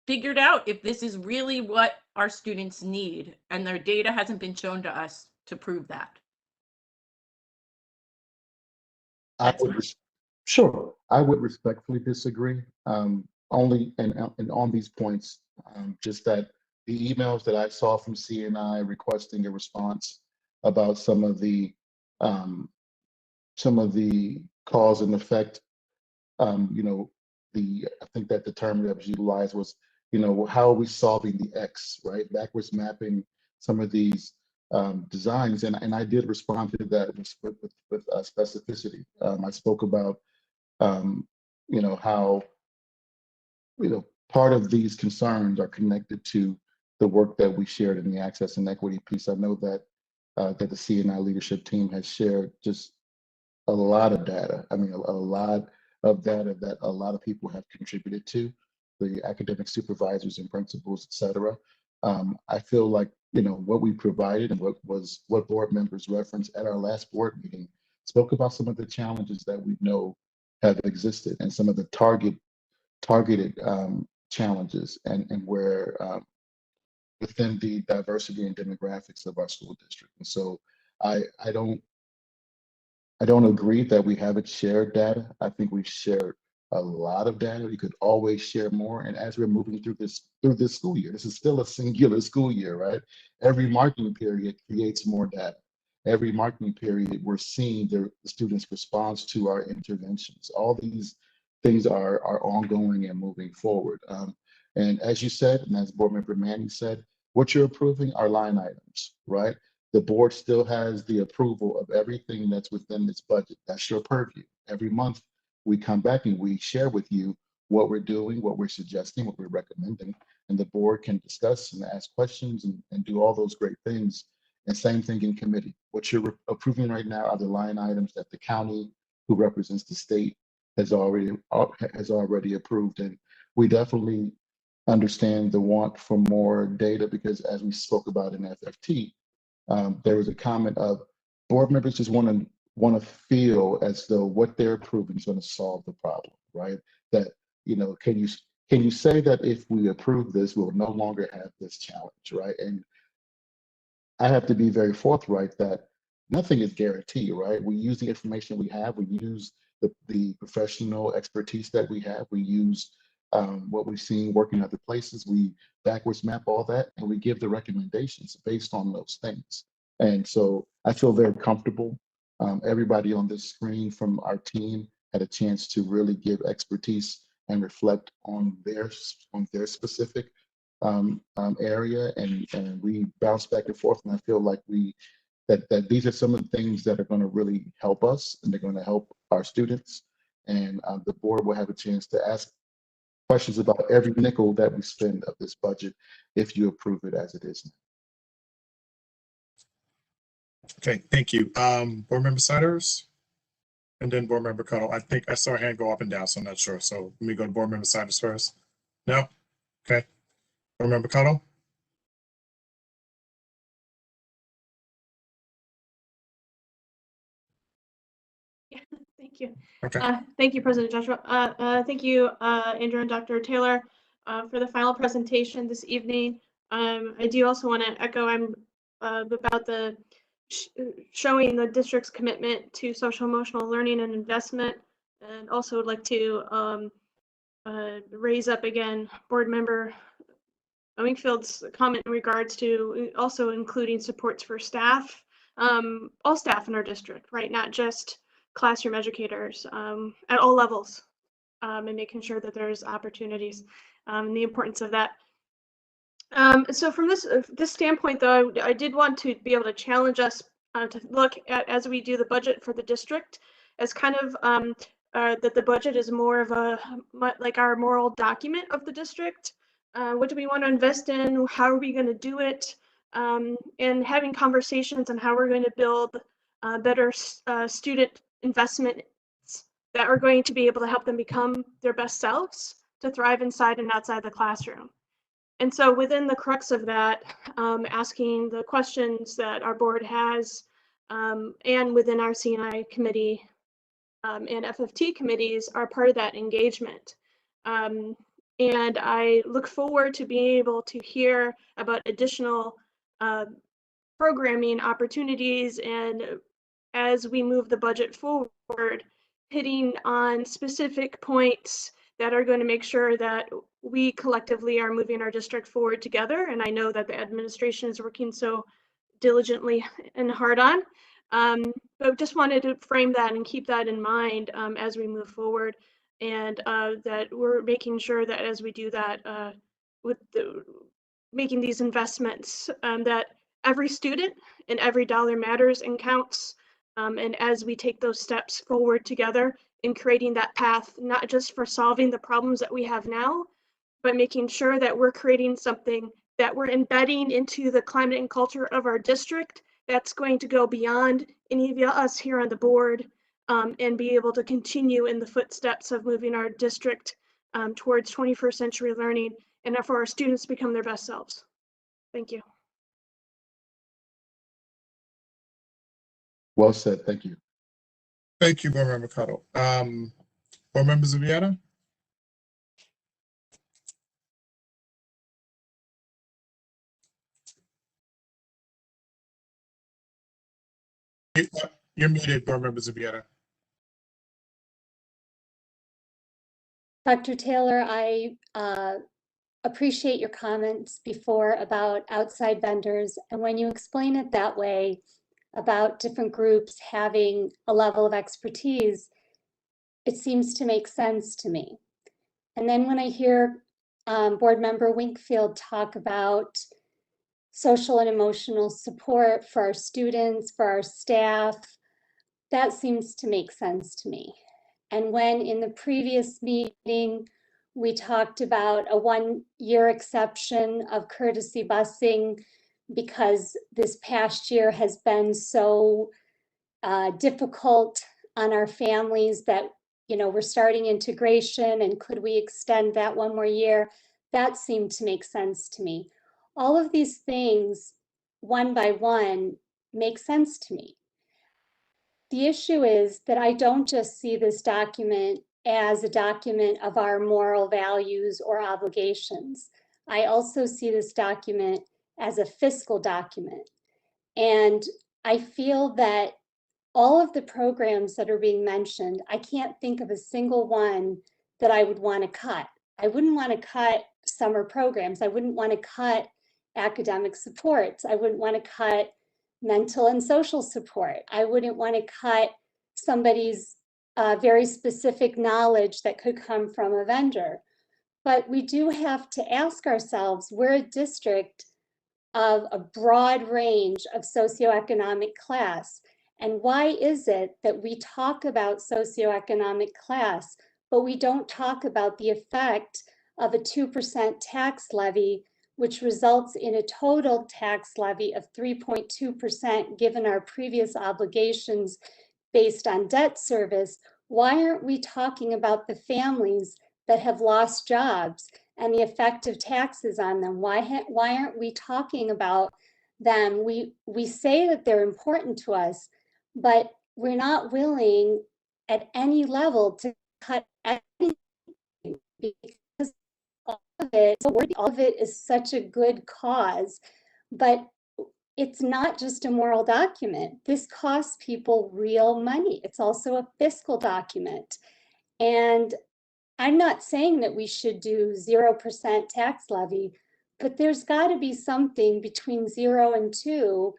figured out if this is really what our students need, and their data hasn't been shown to us to prove that. Sure, I would respectfully disagree. Only and on these points, just that the emails that I saw from CNI requesting a response about um, some of the cause and effect, you know, I think that the term that was utilized was, you know, how are we solving the X, right? Backwards mapping some of these designs, and I did respond to that with specificity. I spoke about you know, how, you know, part of these concerns are connected to the work that we shared in the access and equity piece. I know that that the CNI leadership team has shared just a lot of data. I mean, a lot of data that a lot of people have contributed to, the academic supervisors and principals, et cetera. I feel like, you know, what we provided and what board members referenced at our last board meeting spoke about some of the challenges that we know have existed and some of the targeted challenges and where within the diversity and demographics of our school district. And so I don't agree that we haven't shared data. I think we've shared a lot of data. We could always share more. And as we're moving through this school year, this is still a singular school year, right? Every marking period creates more data. Every marking period, we're seeing the students' response to our interventions. All these things are ongoing and moving forward. And as you said, and as Board Member Manning said, what you're approving are line items, right? The board still has the approval of everything that's within this budget. That's your purview. Every month we come back and we share with you what we're doing, what we're suggesting, what we're recommending, and the board can discuss and ask questions and do all those great things. And same thing in committee. What you're approving right now are the line items that the county, who represents the state, has already approved. And we definitely understand the want for more data because, as we spoke about in FFT, there was a comment of board members just want to feel as though what they're approving is going to solve the problem, right? That, you know, can you say that if we approve this, we'll no longer have this challenge, right? And I have to be very forthright that nothing is guaranteed, right? We use the information we have, we use the professional expertise that we have, we use what we've seen working other places, we backwards map all that, and we give the recommendations based on those things. And so I feel very comfortable. Everybody on this screen from our team had a chance to really give expertise and reflect on their specific area, and we bounce back and forth. And I feel like that these are some of the things that are going to really help us, and they're going to help our students. And the board will have a chance to ask questions about every nickel that we spend of this budget if you approve it as it is. Okay, thank you. Board Member Siders, and then Board Member Cuddle. I think I saw a hand go up and down, so I'm not sure. So let me go to Board Member Siders first. No? Okay. Board Member Cuddle? Thank you. Okay. Thank you, President Joshua. Thank you, Andrew and Dr. Taylor, for the final presentation this evening. I do also want to echo about the showing the district's commitment to social emotional learning and investment, and also would like to raise up again Board Member Wingfield's comment in regards to also including supports for staff, all staff in our district, right? Not just classroom educators at all levels, and making sure that there's opportunities, and the importance of that. So from this standpoint, though, I did want to be able to challenge us to look at, as we do the budget for the district, as kind of that the budget is more of like our moral document of the district. What do we want to invest in? How are we going to do it? And having conversations on how we're going to build better student investments that are going to be able to help them become their best selves, to thrive inside and outside the classroom. And so within the crux of that, asking the questions that our board has, and within our CNI committee and FFT committees are part of that engagement. And I look forward to being able to hear about additional programming opportunities, and as we move the budget forward, hitting on specific points that are going to make sure that we collectively are moving our district forward together. And I know that the administration is working so diligently and hard on. But just wanted to frame that and keep that in mind as we move forward, and that we're making sure that as we do that with making these investments, that every student and every dollar matters and counts. And as we take those steps forward together in creating that path, not just for solving the problems that we have now, but making sure that we're creating something that we're embedding into the climate and culture of our district that's going to go beyond any of us here on the board, and be able to continue in the footsteps of moving our district towards 21st century learning, and for our students to become their best selves. Thank you. Well said. Thank you. Thank you, Board Member Cottle. Board Member Zubieta? You're muted, Board Member Zubieta. Dr. Taylor, I appreciate your comments before about outside vendors. And when you explain it that way about different groups having a level of expertise, it seems to make sense to me. And then when I hear Board Member Winkfield talk about social and emotional support for our students, for our staff, that seems to make sense to me. And when in the previous meeting, we talked about a 1-year exception of courtesy busing because this past year has been so difficult on our families that, you know, we're starting integration and could we extend that 1 more year? That seemed to make sense to me. All of these things, one by one, make sense to me. The issue is that I don't just see this document as a document of our moral values or obligations. I also see this document as a fiscal document. And I feel that all of the programs that are being mentioned, I can't think of a single one that I would want to cut. I wouldn't want to cut summer programs. I wouldn't want to cut academic supports. I wouldn't want to cut mental and social support. I wouldn't want to cut somebody's very specific knowledge that could come from a vendor. But we do have to ask ourselves, we're a district of a broad range of socioeconomic class. And why is it that we talk about socioeconomic class, but we don't talk about the effect of a 2% tax levy, which results in a total tax levy of 3.2% given our previous obligations based on debt service? Why aren't we talking about the families that have lost jobs and the effect of taxes on them? Why aren't we talking about them? We say that they're important to us, but we're not willing at any level to cut anything because all of it is such a good cause. But it's not just a moral document. This costs people real money. It's also a fiscal document. And I'm not saying that we should do 0% tax levy, but there's got to be something between 0 and 2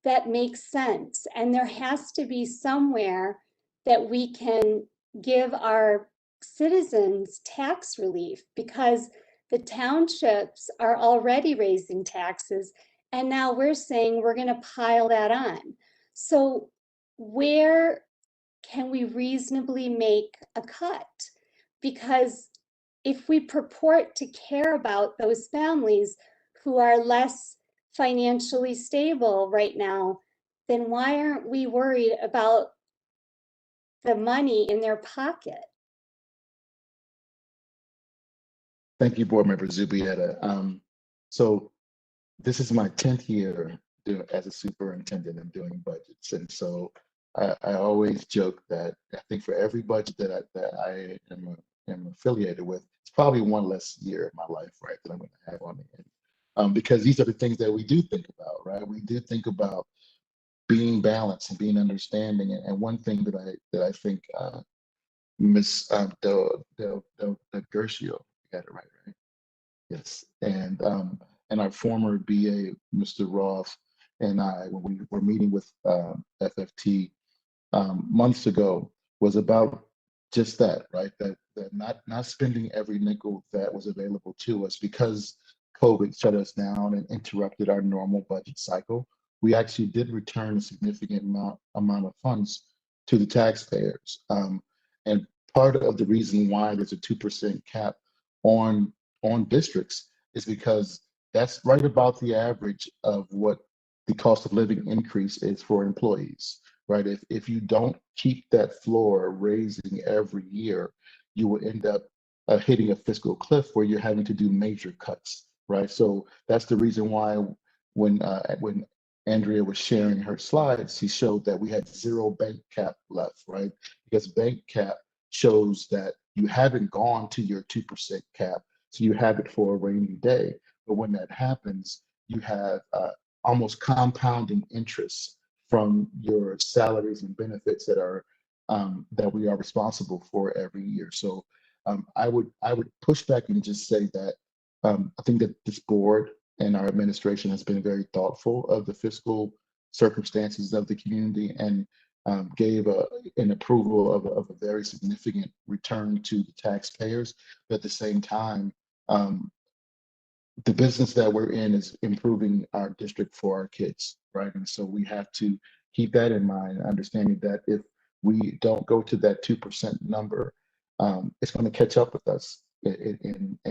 that makes sense. And there has to be somewhere that we can give our citizens tax relief, because the townships are already raising taxes. And now we're saying we're going to pile that on. So where can we reasonably make a cut? Because if we purport to care about those families who are less financially stable right now, then why aren't we worried about the money in their pocket? Thank you, Board Member Zubieta. So this is my 10th year as a superintendent and doing budgets. And so I always joke that I think for every budget that I am affiliated with, it's probably one less year in my life, right, that I'm going to have on the end. Because these are the things that we do think about, right? We do think about being balanced and being understanding. And one thing that I think Miss Del Gershio. Got it right? Yes. And our former BA, Mr. Roth, and I, when we were meeting with FFT months ago, was about just that, right? That not spending every nickel that was available to us because COVID shut us down and interrupted our normal budget cycle. We actually did return a significant amount of funds to the taxpayers. And part of the reason why there's a 2% cap on districts is because that's right about the average of what the cost of living increase is for employees, right? If you don't keep that floor raising every year, you will end up hitting a fiscal cliff where you're having to do major cuts, right? So that's the reason why when Andrea was sharing her slides, she showed that we had zero bank cap left, right? Because bank cap shows that you haven't gone to your 2% cap, so you have it for a rainy day. But when that happens, you have almost compounding interest from your salaries and benefits that are that we are responsible for every year. So I would push back and just say that I think that this board and our administration has been very thoughtful of the fiscal circumstances of the community and gave an approval of a very significant return to the taxpayers. But at the same time, the business that we're in is improving our district for our kids, right? And so we have to keep that in mind, understanding that if we don't go to that 2% number, it's going to catch up with us in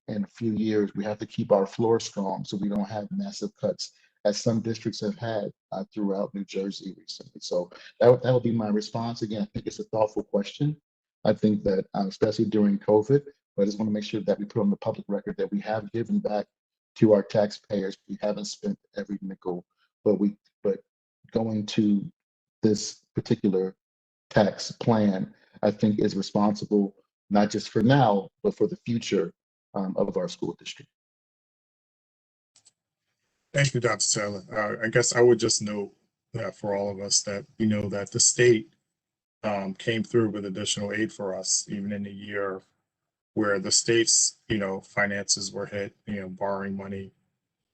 a few years. We have to keep our floor strong so we don't have massive cuts, as some districts have had throughout New Jersey recently. So that would be my response. Again, I think it's a thoughtful question. I think that especially during COVID, but I just want to make sure that we put on the public record that we have given back to our taxpayers. We haven't spent every nickel, but going to this particular tax plan, I think is responsible, not just for now, but for the future of our school district. Thank you, Dr. Taylor. I guess I would just note that for all of us that we know that the state came through with additional aid for us, even in a year where the state's, finances were hit, borrowing money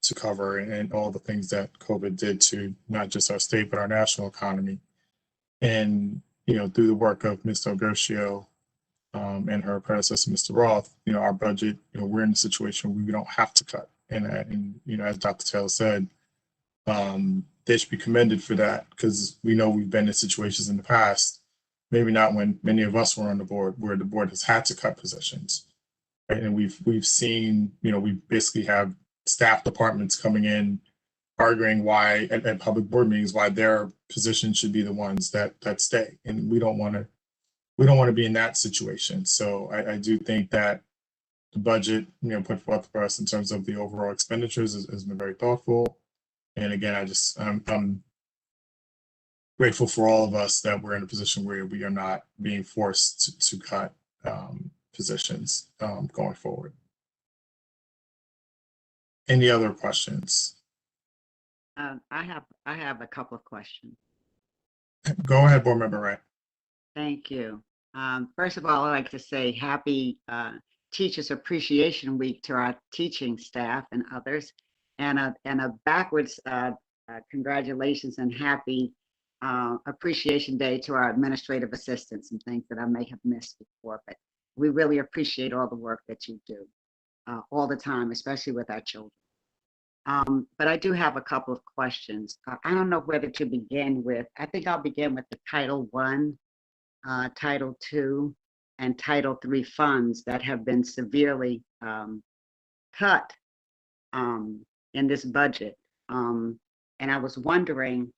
to cover and all the things that COVID did to not just our state, but our national economy. And, through the work of Ms. Gershio and her predecessor, Mr. Roth, our budget, we're in a situation where we don't have to cut. And as Dr. Taylor said, they should be commended for that, because we know we've been in situations in the past, maybe not when many of us were on the board, where the board has had to cut positions. Right? And we've seen, we basically have staff departments coming in arguing why at public board meetings why their positions should be the ones that stay, and we don't want to be in that situation. So I do think that the budget put forth for us in terms of the overall expenditures has been very thoughtful. And again, I'm grateful for all of us that we're in a position where we are not being forced to cut positions going forward. Any other questions? I have a couple of questions. Go ahead, Board Member Wright. Thank you. First of all, I'd like to say happy Teachers Appreciation Week to our teaching staff and others, and a backwards congratulations and happy Appreciation Day to our administrative assistants and things that I may have missed before. But we really appreciate all the work that you do all the time, especially with our children. But I do have a couple of questions. I don't know whether to begin with. I think I'll begin with the Title I, Title II, and Title III funds that have been severely cut in this budget. And I was wondering,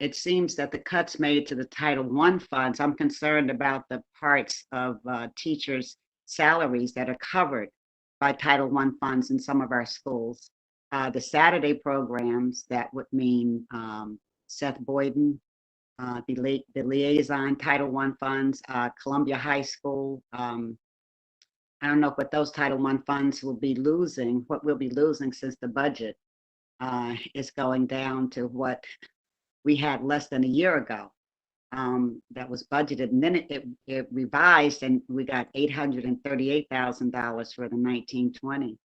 it seems that the cuts made to the Title I funds, I'm concerned about the parts of teachers' salaries that are covered by Title I funds in some of our schools. The Saturday programs, that would mean Seth Boyden, the liaison Title I funds, Columbia High School. I don't know what those Title I funds will be losing, what we'll be losing, since the budget is going down to what we had less than a year ago. that was budgeted, and then it revised, and we got $838,000 for the 1920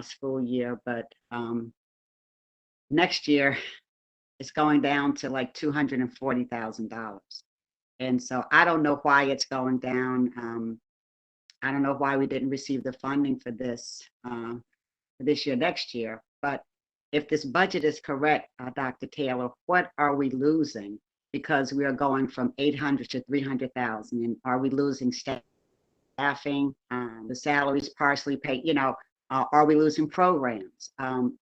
school year. But next year, it's going down to like $240,000. And so I don't know why it's going down. I don't know why we didn't receive the funding for this year, next year. But if this budget is correct, Dr. Taylor, what are we losing? Because we are going from 800 to 300,000, and are we losing staffing? The salaries partially paid. Are we losing programs?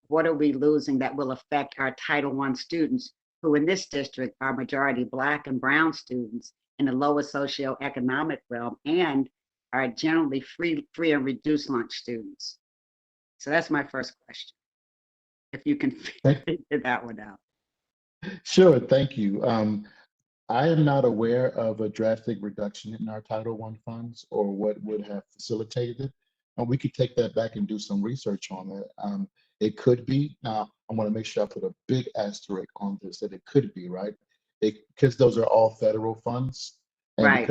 What are we losing that will affect our Title I students, who in this district are majority Black and Brown students in the lower socioeconomic realm, and are generally free and reduced lunch students? So that's my first question. If you can figure that one out. Sure, thank you. I am not aware of a drastic reduction in our Title I funds or what would have facilitated it. And we could take that back and do some research on it. It could be. Now, I want to make sure I put a big asterisk on this, that it could be, right? Because those are all federal funds. And Right.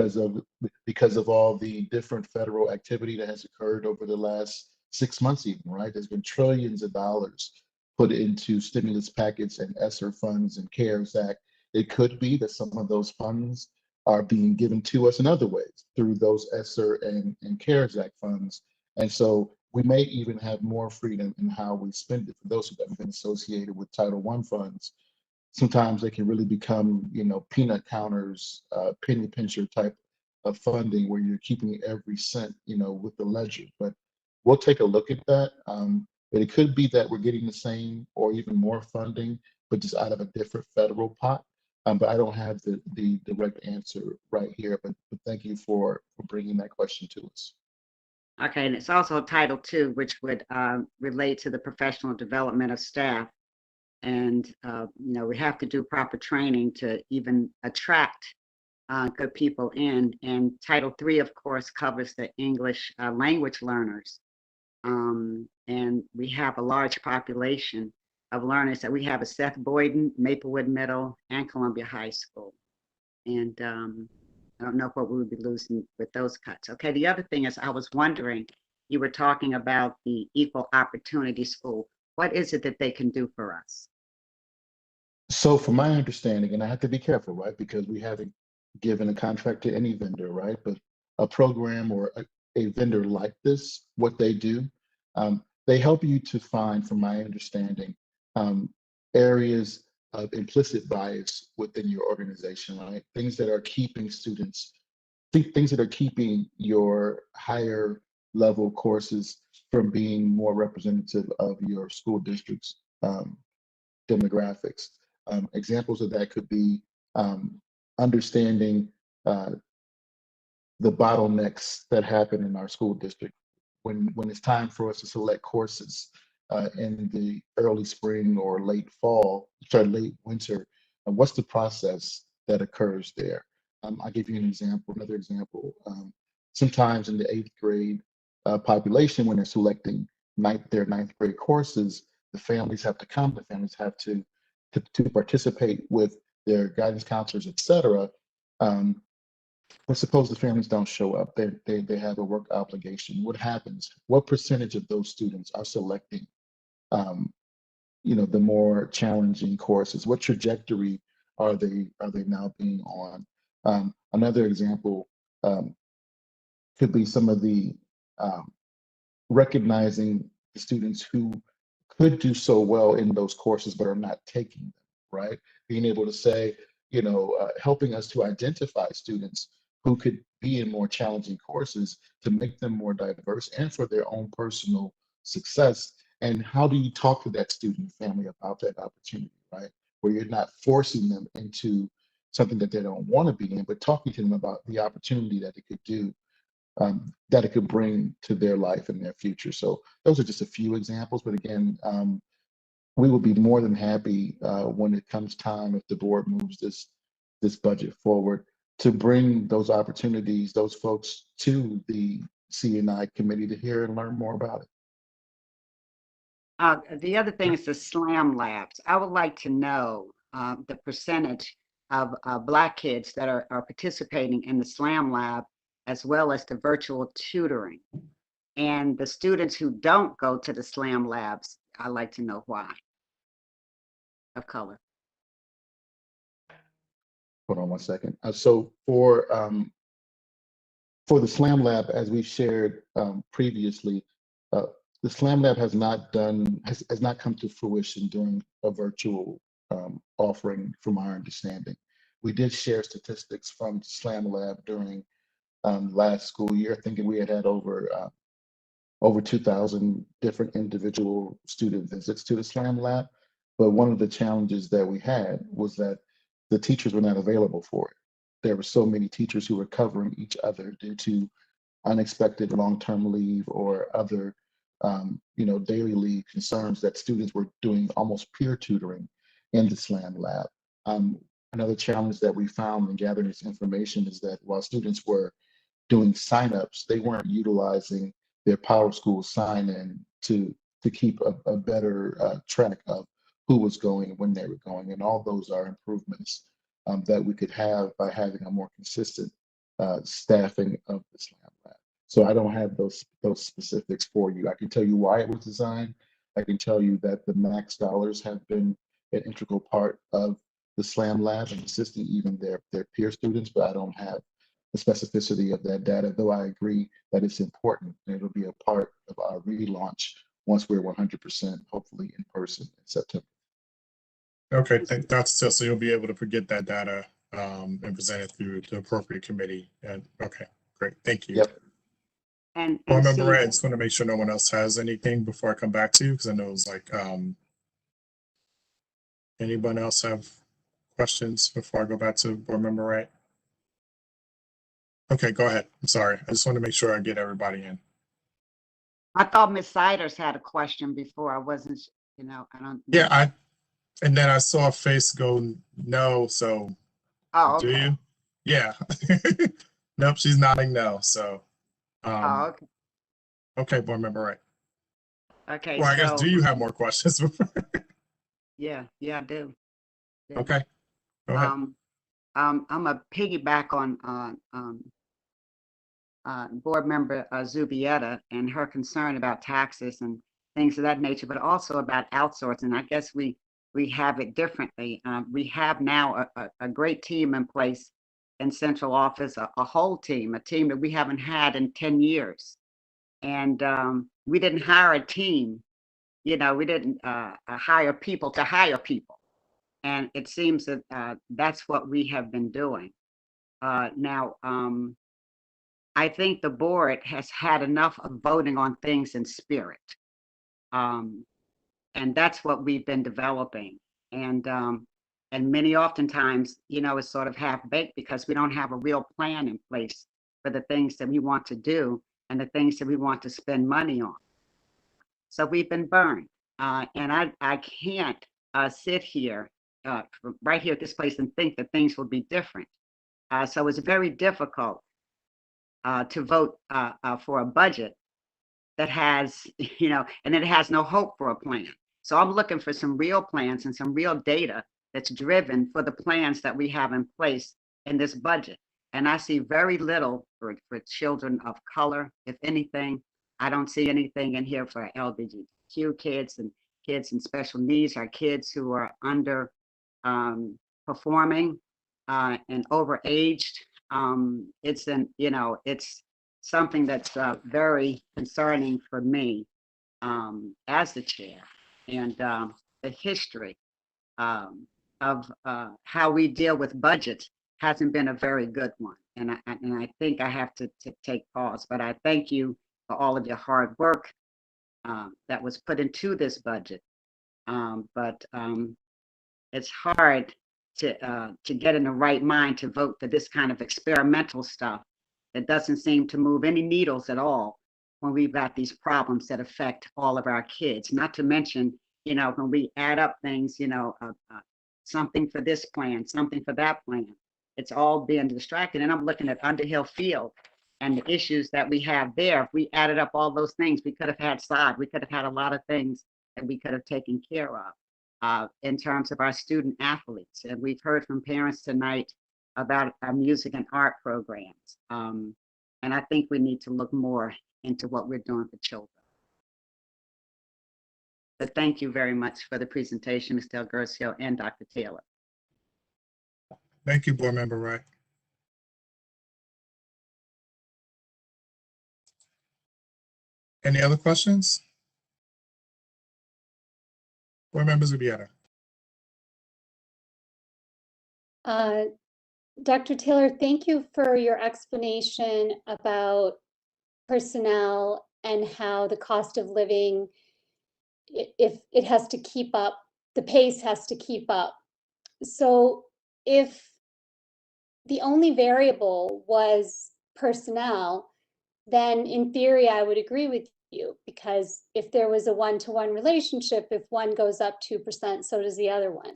because of all the different federal activity that has occurred over the last 6 months even, right? There's been trillions of dollars put into stimulus packets and ESSER funds and CARES Act. It could be that some of those funds are being given to us in other ways through those ESSER and CARES Act funds. And so we may even have more freedom in how we spend it. For those who have been associated with Title I funds, sometimes they can really become, peanut counters, penny pincher type of funding where you're keeping every cent, with the ledger. But we'll take a look at that. But it could be that we're getting the same or even more funding, but just out of a different federal pot. But I don't have the direct answer right here. But thank you for bringing that question to us. Okay, and it's also Title II, which would relate to the professional development of staff. And, we have to do proper training to even attract good people in. And Title III, of course, covers the English language learners. And we have a large population of learners that we have at Seth Boyden, Maplewood Middle, and Columbia High School. And I don't know what we would be losing with those cuts. Okay, the other thing is, I was wondering, you were talking about the Equal Opportunity School. What is it that they can do for us? So from my understanding, and I have to be careful, right? Because we haven't given a contract to any vendor, right? But a program or a vendor like this, what they do, they help you to find, from my understanding, areas of implicit bias within your organization, right? Things that are keeping students, things that are keeping your higher level courses from being more representative of your school district's demographics. Examples of that could be understanding the bottlenecks that happen in our school district when it's time for us to select courses in the early spring or late fall, late winter. What's the process that occurs there? I'll give you another example. Sometimes in the 8th grade population, when they're selecting their 9th grade courses, the families have to come, the families have to participate with their guidance counselors, et cetera. But suppose the families don't show up, they have a work obligation. What happens? What percentage of those students are selecting, the more challenging courses? What trajectory are they now being on? Another example could be some of the recognizing the students who could do so well in those courses but are not taking them, right? Being able to say, helping us to identify students who could be in more challenging courses to make them more diverse and for their own personal success. And how do you talk to that student family about that opportunity, right? Where you're not forcing them into something that they don't want to be in, but talking to them about the opportunity that it could do, that it could bring to their life and their future. So those are just a few examples, but again, we will be more than happy when it comes time, if the board moves this budget forward, to bring those opportunities, those folks to the C&I committee to hear and learn more about it. The other thing is the SLAM labs. I would like to know the percentage of Black kids that are participating in the SLAM lab, as well as the virtual tutoring. And the students who don't go to the SLAM labs, I'd like to know why, of color. Hold on one second. So for the SLAM lab, as we shared previously, the SLAM lab has not come to fruition during a virtual offering, from our understanding. We did share statistics from the SLAM lab during last school year, thinking we had over 2,000 different individual student visits to the SLAM lab. But one of the challenges that we had was that the teachers were not available for it. There were so many teachers who were covering each other due to unexpected long-term leave or other daily leave concerns, that students were doing almost peer tutoring in the SLAM lab. Another challenge that we found in gathering this information is that while students were doing signups, they weren't utilizing their Power School sign-in to keep a better track of who was going and when they were going. And all those are improvements that we could have by having a more consistent staffing of the SLAM lab. So I don't have those specifics for you. I can tell you why it was designed. I can tell you that the max dollars have been an integral part of the SLAM lab and assisting even their peer students, but I don't have the specificity of that data, though I agree that it's important and it'll be a part of our relaunch once we're 100% hopefully in person in September. Okay, Dr. Till, so you'll be able to get that data and present it through the appropriate committee. And okay, great, thank you. Yep. And Board Member Steve, Ray, I just want to make sure no one else has anything before I come back to you, because I know it's like, anyone else have questions before I go back to Board Member Ray? Okay, go ahead. I'm sorry. I just want to make sure I get everybody in. I thought Ms. Siders had a question before. I wasn't, I don't. Yeah, and then I saw a face go no, so Oh, do okay. you? Yeah. Nope, she's nodding no, so. Oh, okay. Okay, Board Member Ray. Okay, Well, I guess, so do you have more questions? yeah, I do. Yeah. Okay, go ahead. I'm a piggyback on Board Member Zubietta and her concern about taxes and things of that nature, but also about outsourcing. I guess we have it differently. We have now a great team in place in central office, a whole team, a team that we haven't had in 10 years. And we didn't hire a team, we didn't hire people to hire people. And it seems that that's what we have been doing. Now, I think the board has had enough of voting on things in spirit. And that's what we've been developing. And many oftentimes, it's sort of half-baked because we don't have a real plan in place for the things that we want to do and the things that we want to spend money on. So we've been burned. And I can't sit here, right here at this place, and think that things will be different. So it's very difficult to vote for a budget that has, and it has no hope for a plan. So I'm looking for some real plans and some real data that's driven for the plans that we have in place in this budget. And I see very little for children of color. If anything, I don't see anything in here for LGBTQ kids and kids in special needs, or kids who are under performing and overaged. It's something that's very concerning for me as the chair, and the history of how we deal with budgets hasn't been a very good one. And I think I have to take pause, but I thank you for all of your hard work that was put into this budget. But it's hard to get in the right mind to vote for this kind of experimental stuff that doesn't seem to move any needles at all when we've got these problems that affect all of our kids. Not to mention, when we add up things, something for this plan, something for that plan, it's all being distracted. And I'm looking at Underhill Field and the issues that we have there. If we added up all those things, we could have had sod, we could have had a lot of things that we could have taken care of. in terms of our student athletes. And we've heard from parents tonight about our music and art programs. And I think we need to look more into what we're doing for children. But thank you very much for the presentation, Ms. Del Garcio and Dr. Taylor. Thank you, Board Member Wright. Any other questions? Board Members Ubiera. Dr. Taylor, thank you for your explanation about personnel and how the cost of living, if it has to keep up, the pace has to keep up. So if the only variable was personnel, then in theory, I would agree with you, because if there was a one-to-one relationship, if one goes up 2%, so does the other one.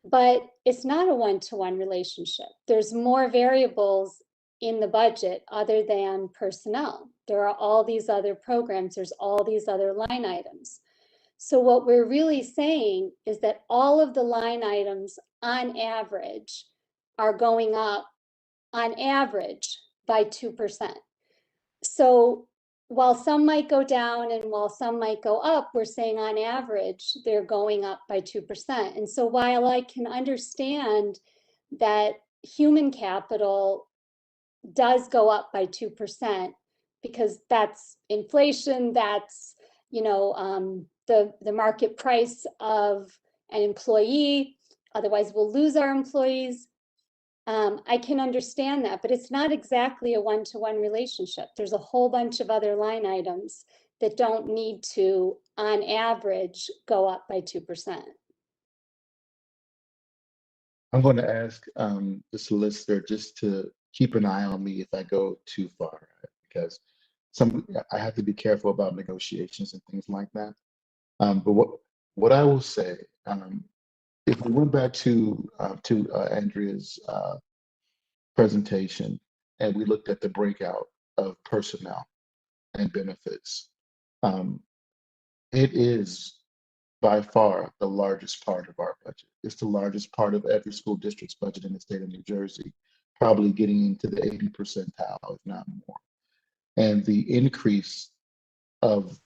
But it's not a one-to-one relationship. There's more variables in the budget other than personnel. There are all these other programs, there's all these other line items. So what we're really saying is that all of the line items on average are going up on average by 2%. So while some might go down and while some might go up, we're saying on average, they're going up by 2%. And so while I can understand that human capital does go up by 2%, because that's inflation, that's, the market price of an employee, otherwise we'll lose our employees. I can understand that, but it's not exactly a one-to-one relationship. There's a whole bunch of other line items that don't need to, on average, go up by 2%. I'm going to ask the solicitor just to keep an eye on me if I go too far, right? Because I have to be careful about negotiations and things like that. But what I will say, if we went back to Andrea's presentation and we looked at the breakout of personnel and benefits, it is by far the largest part of our budget. It's the largest part of every school district's budget in the state of New Jersey, probably getting into the 80 percentile, if not more. And the increase of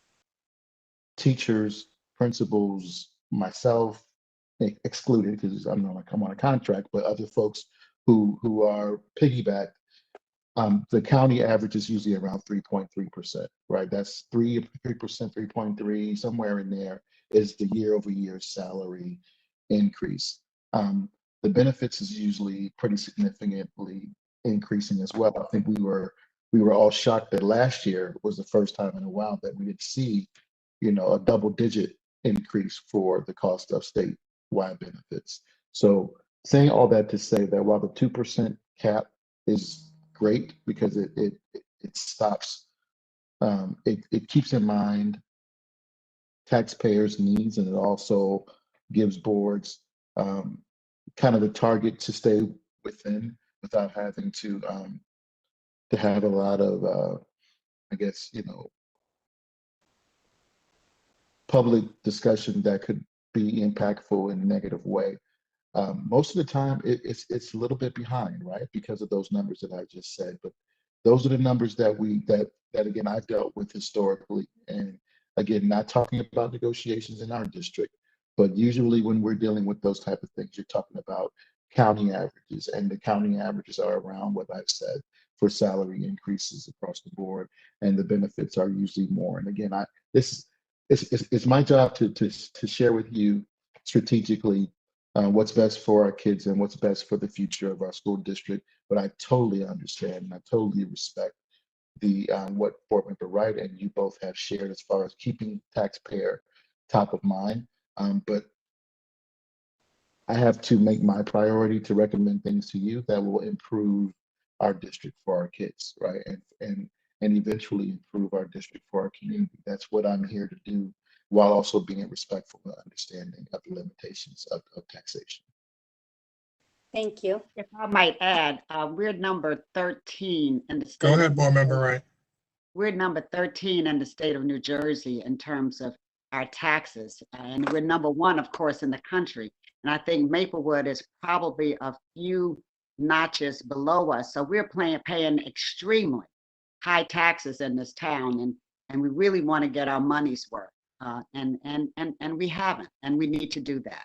teachers, principals, myself excluded, because I'm on a contract, but other folks who are piggybacked, the county average is usually around 3.3%, right? That's 3%, 3.3, somewhere in there is the year-over-year salary increase. The benefits is usually pretty significantly increasing as well. I think we were all shocked that last year was the first time in a while that we did see, a double-digit increase for the cost of statewide benefits. So saying all that to say that while the 2% cap is great because it stops, it keeps in mind taxpayers' needs, and it also gives boards kind of the target to stay within without having to have a lot of public discussion that could be impactful in a negative way. Most of the time, it's a little bit behind, right? Because of those numbers that I just said. But those are the numbers that again I've dealt with historically. And again, not talking about negotiations in our district, but usually when we're dealing with those type of things, you're talking about county averages, and the county averages are around what I've said for salary increases across the board, and the benefits are usually more. And again, it's my job to share with you strategically what's best for our kids and what's best for the future of our school district. But I totally understand and I totally respect what Board Member Wright and you both have shared as far as keeping taxpayer top of mind. But I have to make my priority to recommend things to you that will improve our district for our kids, right? And eventually improve our district for our community. That's what I'm here to do, while also being respectful and understanding of the limitations of taxation. Thank you. If I might add, we're number 13 in the state. Go ahead, Board Member Wright. We're number 13 in the state of New Jersey in terms of our taxes. And we're number one, of course, in the country. And I think Maplewood is probably a few notches below us. So we're paying extremely high taxes in this town, and we really want to get our money's worth. And we haven't, and we need to do that.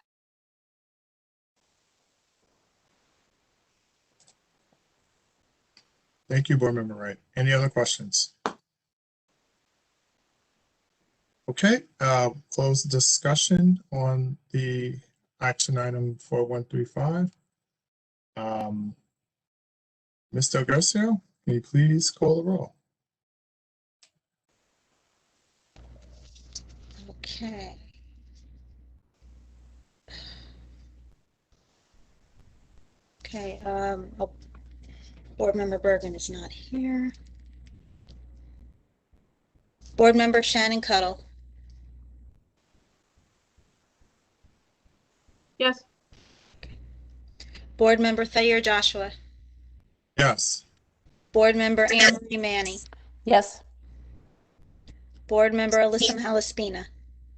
Thank you, Board Member Wright. Any other questions? Okay, close the discussion on the action item 4135. Mr. Garcia, can you please call the roll? Okay. Okay, Board Member Bergen is not here. Board Member Shannon Cuttle. Yes. Board Member Thayer Joshua. Yes. Board Member Anne Marie Manning. Yes. Board Member Alyssa Malaspina.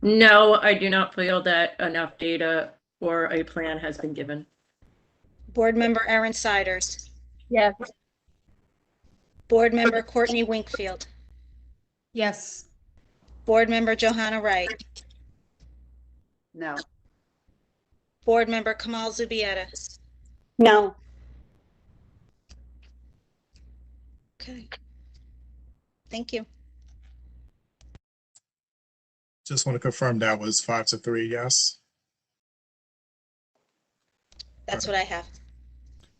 No, I do not feel that enough data or a plan has been given. Board Member Erin Siders. Yes. Board Member Courtney Winkfield. Yes. Board Member Johanna Wright. No. Board Member Kamal Zubieta. No. Okay. Thank you. Just want to confirm that was 5-3, yes? That's what I have.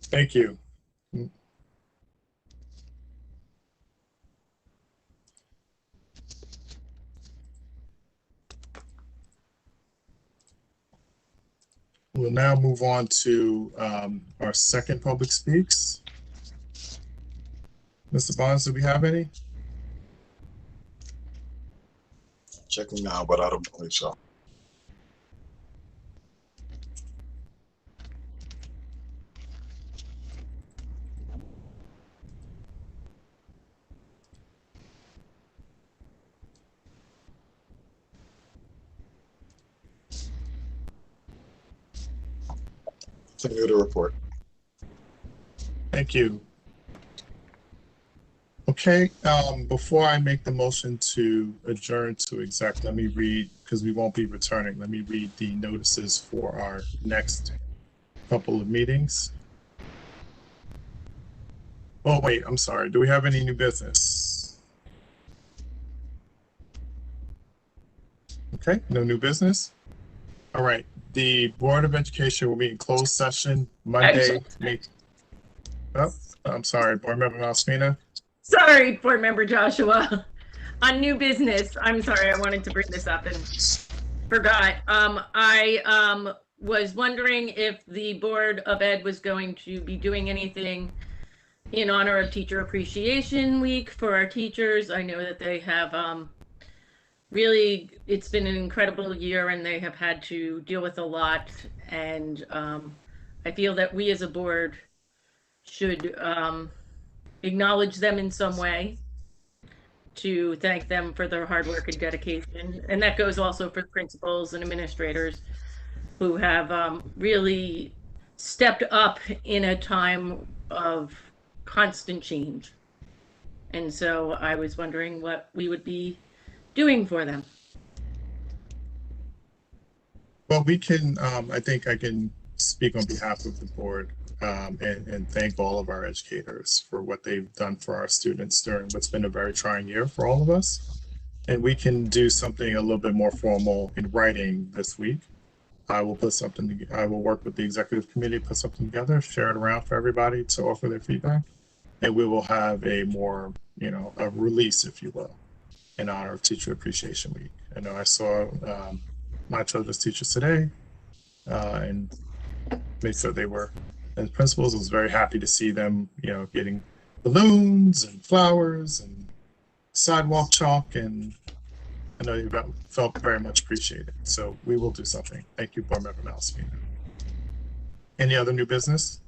Thank you. We'll now move on to our second public speaks. Mr. Bonds, do we have any? Checking now, but I don't believe so. Continue to report. Thank you. Okay, before I make the motion to adjourn to exec, let me read, because we won't be returning, let me read the notices for our next couple of meetings. Oh, wait, I'm sorry. Do we have any new business? Okay, no new business. All right, the Board of Education will be in closed session Monday. Oh, I'm sorry, Board Member Malaspina. Sorry, Board Member Joshua. On new business, I'm sorry, I wanted to bring this up and forgot. I was wondering if the Board of Ed was going to be doing anything in honor of Teacher Appreciation Week for our teachers. I know that they have really, it's been an incredible year and they have had to deal with a lot. And I feel that we as a board should acknowledge them in some way, to thank them for their hard work and dedication. And that goes also for principals and administrators who have really stepped up in a time of constant change. And so I was wondering what we would be doing for them. Well, we can, I think I can speak on behalf of the board and thank all of our educators for what they've done for our students during what's been a very trying year for all of us. And we can do something a little bit more formal in writing this week. I will put something, I will work with the executive committee, put something together, share it around for everybody to offer their feedback. And we will have a more, you know, a release, if you will, in honor of Teacher Appreciation Week. I know I saw my children's teachers today and made sure they were, as principals, I was very happy to see them, you know, getting balloons and flowers and sidewalk chalk, and I know you felt very much appreciated. So we will do something. Thank you, Board Member Malaspina. Any other new business?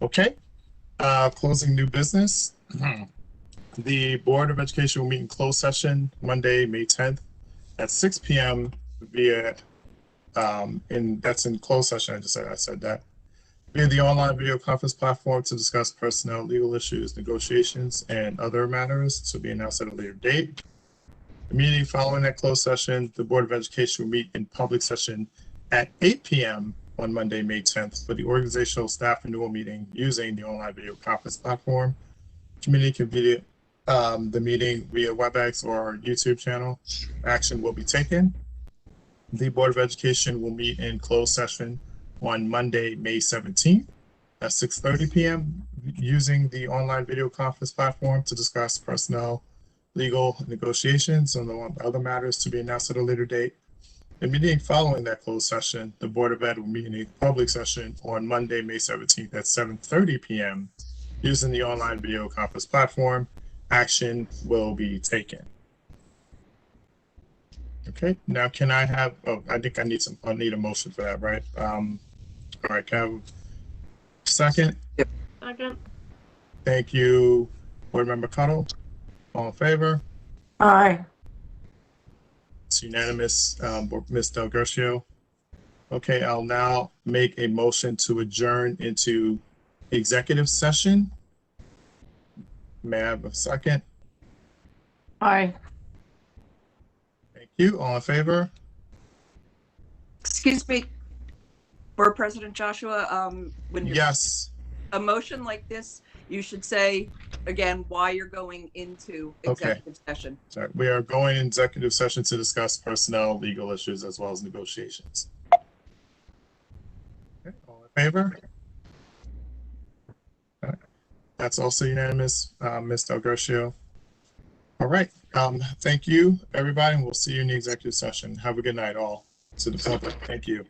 Okay, closing new business. The Board of Education will meet in closed session Monday, May 10th at 6 p.m. via, and that's in closed session. I said that. Via the online video conference platform to discuss personnel, legal issues, negotiations, and other matters. This will be announced at a later date. Immediately following that closed session, the Board of Education will meet in public session at 8 p.m. on Monday, May 10th for the organizational staff renewal meeting using the online video conference platform. Community can video the meeting via WebEx or our YouTube channel. Action will be taken. The Board of Education will meet in closed session on Monday, May 17th at 6:30 p.m. using the online video conference platform to discuss personnel, legal negotiations, and the other matters to be announced at a later date. Immediately following that closed session, the Board of Ed will meet in a public session on Monday, May 17th at 7:30 p.m. using the online video conference platform. Action will be taken. Okay, now can I have, I think I need a motion for that, right? All right, can I have a second? Second. Thank you, Board Member Cottle. All in favor? Aye. It's unanimous, Ms. Del Gercio. Okay, I'll now make a motion to adjourn into executive session. May I have a second? Aye. Thank you. All in favor? Excuse me, Board President Joshua, when you're Yes. a motion like this, you should say again why you're going into executive session. Sorry. We are going in executive session to discuss personnel, legal issues, as well as negotiations. Okay, all in favor? All right. That's also unanimous, Ms. Del Gercio. All right. Thank you, everybody, and we'll see you in the executive session. Have a good night, all. To the public, thank you.